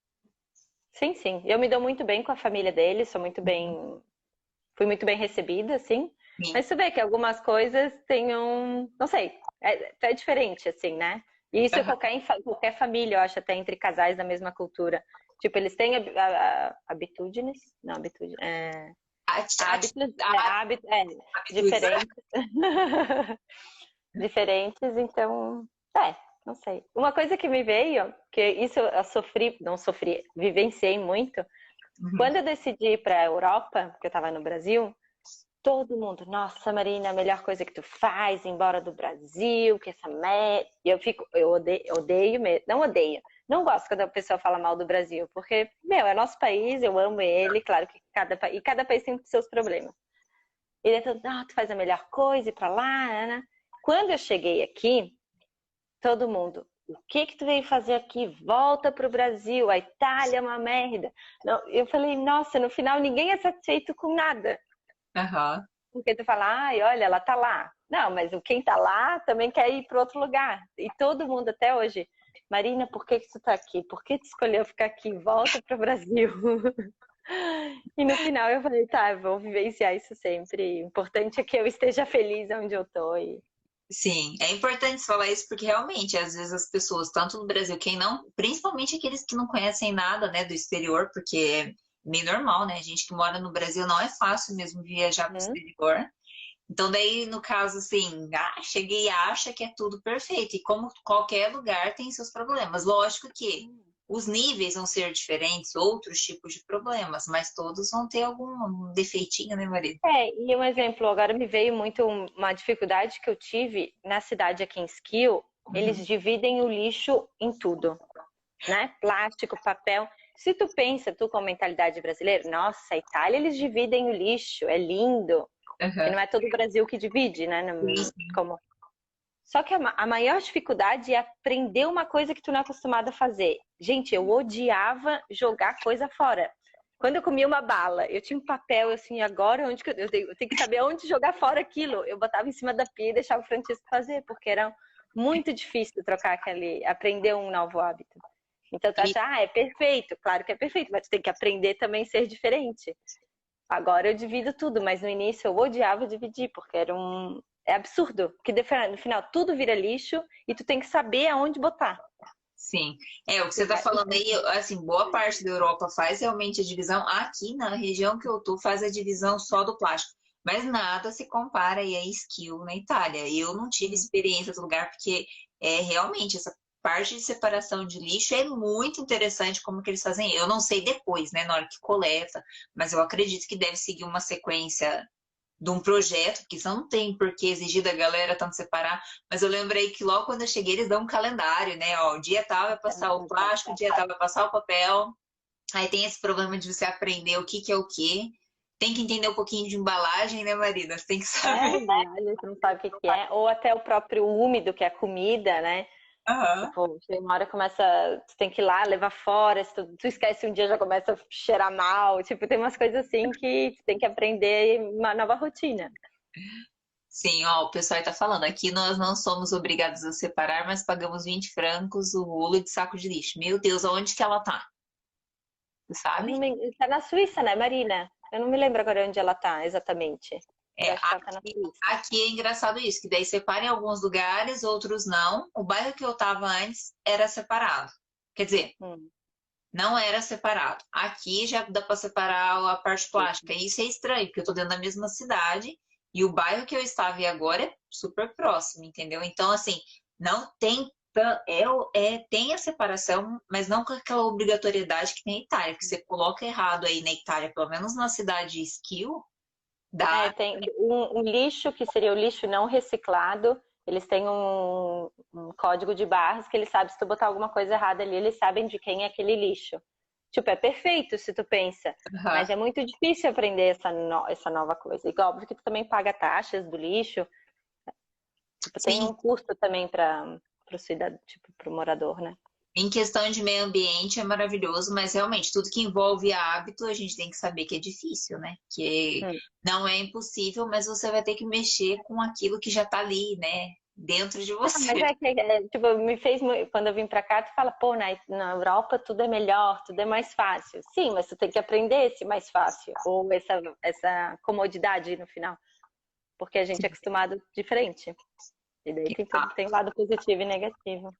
sim, sim. Eu me dou muito bem com a família dele, fui muito bem recebida, assim. Sim. Mas tu vê que algumas coisas tenham, não sei, é diferente, assim, né? E isso é Aham. qualquer família, eu acho, até entre casais da mesma cultura. Tipo, eles têm habitudes, não, habitude, hábitos, Atitudes, né? diferentes. Diferentes, então, não sei. Uma coisa que me veio, que isso eu sofri, não sofri, vivenciei muito, Uhum. quando eu decidi ir para a Europa, porque eu estava no Brasil, todo mundo, nossa, Marina, a melhor coisa que tu faz, ir embora do Brasil, que essa merda. E eu odeio mesmo, não odeio. Não gosto quando a pessoa fala mal do Brasil, porque, meu, é nosso país, eu amo ele, claro que cada país tem seus problemas. E ele todo, tu faz a melhor coisa, ir pra lá, né? Quando eu cheguei aqui, todo mundo, o que tu veio fazer aqui? Volta pro Brasil, a Itália é uma merda. Não, eu falei, nossa, no final ninguém é satisfeito com nada. Aham. Porque tu fala, ai, olha, ela tá lá. Não, mas quem tá lá também quer ir para outro lugar. E todo mundo até hoje, Marina, por que tu tá aqui? Por que tu escolheu ficar aqui? Volta pro Brasil. E no final eu falei, tá, eu vou vivenciar isso sempre. O importante é que eu esteja feliz onde eu tô. Sim, é importante falar isso porque realmente, às vezes as pessoas, tanto no Brasil, quem não, principalmente aqueles que não conhecem nada, né, do exterior, porque é meio normal, né? A gente que mora no Brasil não é fácil mesmo viajar para o exterior. Então, daí, no caso, assim, cheguei e acha que é tudo perfeito. E como qualquer lugar tem seus problemas. Lógico que os níveis vão ser diferentes, outros tipos de problemas, mas todos vão ter algum defeitinho, né, Maria? E um exemplo, agora me veio muito uma dificuldade que eu tive na cidade aqui em Skill, eles dividem o lixo em tudo, né? Plástico, papel. Se tu pensa, tu com a mentalidade brasileira, nossa, a Itália eles dividem o lixo, é lindo. Porque não é todo o Brasil que divide, né? Como... Só que a maior dificuldade é aprender uma coisa que tu não é acostumado a fazer. Gente, eu odiava jogar coisa fora. Quando eu comia uma bala, eu tinha um papel assim, agora onde que eu tenho que saber onde jogar fora aquilo. Eu botava em cima da pia e deixava o Francisco fazer, porque era muito difícil aprender um novo hábito. Então tu acha, é perfeito, claro que é perfeito, mas tu tem que aprender também a ser diferente. Agora eu divido tudo, mas no início eu odiava dividir, porque é absurdo, porque no final tudo vira lixo e tu tem que saber aonde botar. Sim, o que você está falando aí, assim, boa parte da Europa faz realmente a divisão. Aqui na região que eu tô, faz a divisão só do plástico. Mas nada se compara aí a Skill na Itália. Eu não tive experiência do lugar, porque realmente essa parte de separação de lixo é muito interessante como que eles fazem. Eu não sei depois, né, na hora que coleta, mas eu acredito que deve seguir uma sequência de um projeto, porque isso não tem por que exigir da galera tanto separar, mas eu lembrei que logo quando eu cheguei eles dão um calendário, né? Ó, o dia tal vai passar o plástico, o dia tal vai passar o papel. Aí tem esse problema de você aprender o que é o quê. Tem que entender um pouquinho de embalagem, né, Marina? Você tem que saber. Embalagem, você não sabe o que que é. Ou até o próprio úmido, que é a comida, né? Aham. Tipo, chega uma hora começa, tu tem que ir lá, levar fora, se tu esquece um dia já começa a cheirar mal. Tipo, tem umas coisas assim que tu tem que aprender uma nova rotina. Sim, ó, o pessoal está falando. Aqui nós não somos obrigados a separar, mas pagamos 20 francos o rolo de saco de lixo. Meu Deus, aonde que ela tá? Você sabe? Tá na Suíça, né, Marina? Eu não me lembro agora onde ela tá exatamente. É, Eu acho que ela tá na Suíça. aqui é engraçado isso, que daí separa em alguns lugares, outros não. O bairro que eu tava antes era separado. Quer dizer, Hum. não era separado. Aqui já dá para separar a parte plástica. E isso é estranho, porque eu tô dentro da mesma cidade e o bairro que eu estava e agora é super próximo, entendeu? Então, assim, não tem tem a separação, mas não com aquela obrigatoriedade que tem na Itália, que você coloca errado aí na Itália, pelo menos na cidade de Schio, dá. Tem um lixo que seria o lixo não reciclado. Eles têm um código de barras que eles sabem se tu botar alguma coisa errada ali, eles sabem de quem é aquele lixo. Tipo, é perfeito se tu pensa, mas é muito difícil aprender essa nova coisa. E óbvio que tu também paga taxas do lixo. Tipo, tem Sim. um custo também para o cidadão, tipo, para o morador, né? Em questão de meio ambiente é maravilhoso, mas realmente tudo que envolve hábito a gente tem que saber que é difícil, né? Que não é impossível, mas você vai ter que mexer com aquilo que já tá ali, né? Dentro de você. Mas é que, tipo, me fez, quando eu vim pra cá, tu fala, pô, na Europa tudo é melhor, tudo é mais fácil. Sim, mas tu tem que aprender esse mais fácil, ou essa comodidade no final. Porque a gente é acostumado diferente. E daí tem lado positivo e negativo.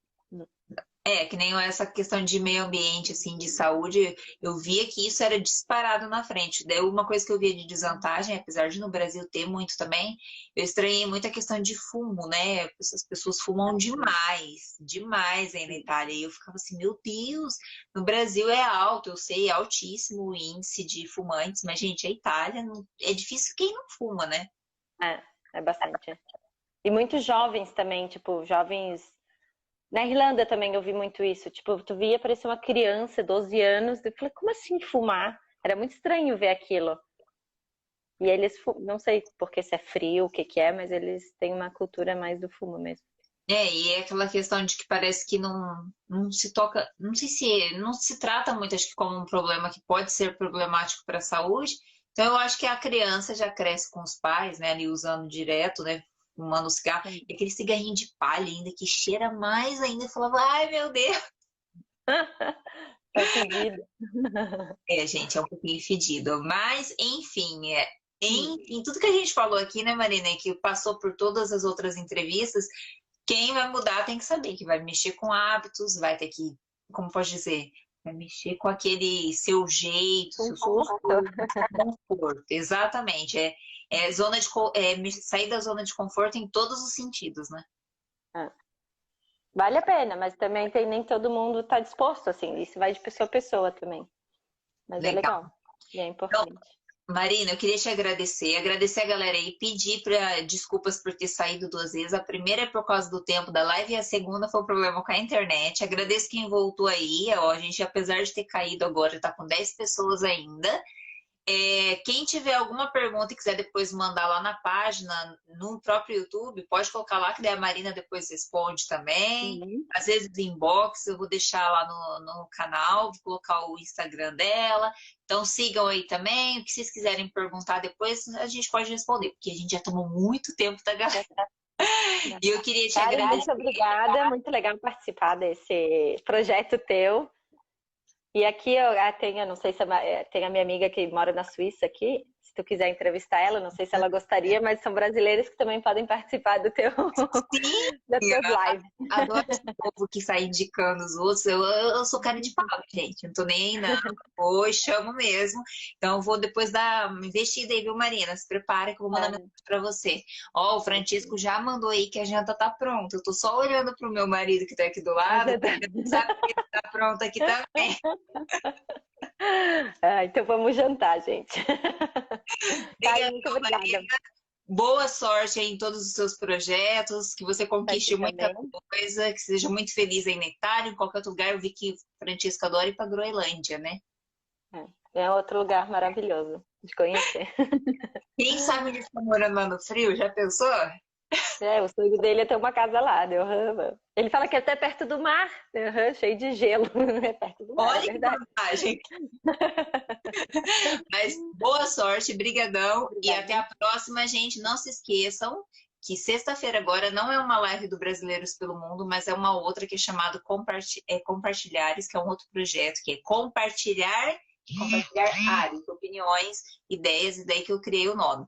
É, que nem essa questão de meio ambiente, assim, de saúde, eu via que isso era disparado na frente. Daí uma coisa que eu via de desvantagem, apesar de no Brasil ter muito também, eu estranhei muito a questão de fumo, né? As pessoas fumam demais aí na Itália. E eu ficava assim, meu Deus, no Brasil é alto, eu sei, é altíssimo o índice de fumantes, mas, gente, a Itália é difícil quem não fuma, né? É bastante. E muitos jovens também, tipo, jovens... Na Irlanda também eu vi muito isso. Tipo, tu via parecer uma criança, 12 anos. Eu falei, como assim fumar? Era muito estranho ver aquilo. E eles, não sei porque se é frio, o que que é, mas eles têm uma cultura mais do fumo mesmo. E é aquela questão de que parece que não se toca, não sei se não se trata muito, acho que como um problema que pode ser problemático para a saúde. Então eu acho que a criança já cresce com os pais, né, ali usando direto, né, fumando cigarro, e aquele cigarrinho de palha ainda que cheira mais ainda, eu falava, ai meu Deus. Tá fedido. Gente, é um pouquinho fedido, mas enfim, tudo que a gente falou aqui, né, Marina, que passou por todas as outras entrevistas, quem vai mudar tem que saber que vai mexer com hábitos, vai ter que, como pode dizer, vai mexer com aquele seu jeito, seu conforto. Exatamente. Sair da zona de conforto em todos os sentidos, né? Vale a pena, mas também nem todo mundo tá disposto, assim. Isso vai de pessoa a pessoa também. Mas é legal. E é importante. Então, Marina, eu queria te agradecer a galera aí, pedir desculpas por ter saído 2 vezes. A primeira é por causa do tempo da live e a segunda foi o problema com a internet. Agradeço quem voltou aí. Ó, a gente, apesar de ter caído agora, tá com 10 pessoas ainda. Quem tiver alguma pergunta e quiser depois mandar lá na página, no próprio YouTube, pode colocar lá que daí a Marina depois responde também. Às vezes inbox, eu vou deixar lá no canal, vou colocar o Instagram dela. Então sigam aí também. O que vocês quiserem perguntar depois, a gente pode responder, porque a gente já tomou muito tempo da galera. E eu queria te agradecer. Muito obrigada, muito legal participar desse projeto teu. E aqui eu tenho, não sei se tem a minha amiga que mora na Suíça aqui, se tu quiser entrevistar ela, não sei se ela gostaria, mas são brasileiros que também podem participar das tuas lives. Adoro esse povo que sai indicando os outros. Eu sou cara de pau, gente. Não tô nem aí, não. Oi, chamo mesmo. Então, eu vou depois dar uma investida aí, viu, Marina? Se prepara que eu vou mandar mensagem pra você. Ó, o Francisco já mandou aí que a janta tá pronta. Eu tô só olhando pro meu marido que tá aqui do lado. Sabe que tá pronto aqui também. Então vamos jantar, gente. Karen, muito obrigada. Marina. Boa sorte aí em todos os seus projetos, que você conquiste muita coisa, que seja muito feliz aí na Itália, em qualquer outro lugar. Eu vi que Francesca adora ir para Groenlândia, né? É outro lugar maravilhoso de conhecer. Quem sabe onde está morando lá no frio? Já pensou? O sonho dele é ter uma casa lá. Ele fala que é até perto do mar, cheio de gelo. É perto do mar, Olha é que verdade. vantagem. Mas boa sorte, brigadão. Obrigada. E até a próxima, gente. Não se esqueçam que sexta-feira agora não é uma live do Brasileiros pelo Mundo, mas é uma outra que é chamada Compartilhares, que é um outro projeto, que é compartilhar áreas, opiniões, ideias, e daí que eu criei o nome.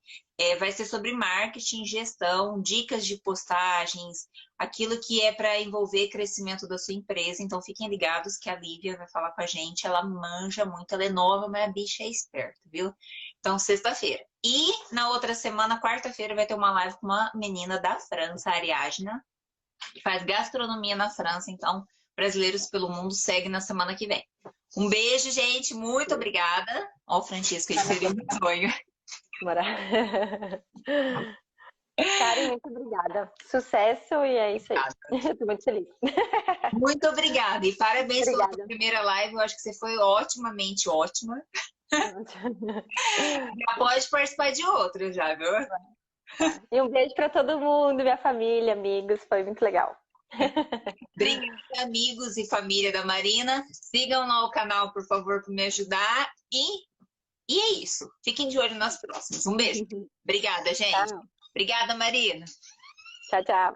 Vai ser sobre marketing, gestão, dicas de postagens, aquilo que é para envolver crescimento da sua empresa. Então fiquem ligados que a Lívia vai falar com a gente, ela manja muito, ela é nova, mas a bicha é esperta, viu? Então sexta-feira. E na outra semana, quarta-feira, vai ter uma live com uma menina da França, a Ariadna, que faz gastronomia na França. Então, Brasileiros pelo Mundo segue na semana que vem. Um beijo, gente. Muito obrigada. Ó, o Francisco, ele seria um sonho. Bora. Karen, muito obrigada. Sucesso e é isso aí. Estou muito feliz. Muito obrigada. E parabéns pela Obrigada. primeira live. Eu acho que você foi otimamente ótima. Já pode participar de outra, já, viu? E um beijo para todo mundo, minha família, amigos. Foi muito legal. Obrigada, amigos e família da Marina. Sigam lá o canal, por favor, para me ajudar. E é isso. Fiquem de olho nas próximas. Um beijo. Obrigada, gente. Tchau. Obrigada, Marina. Tchau, tchau.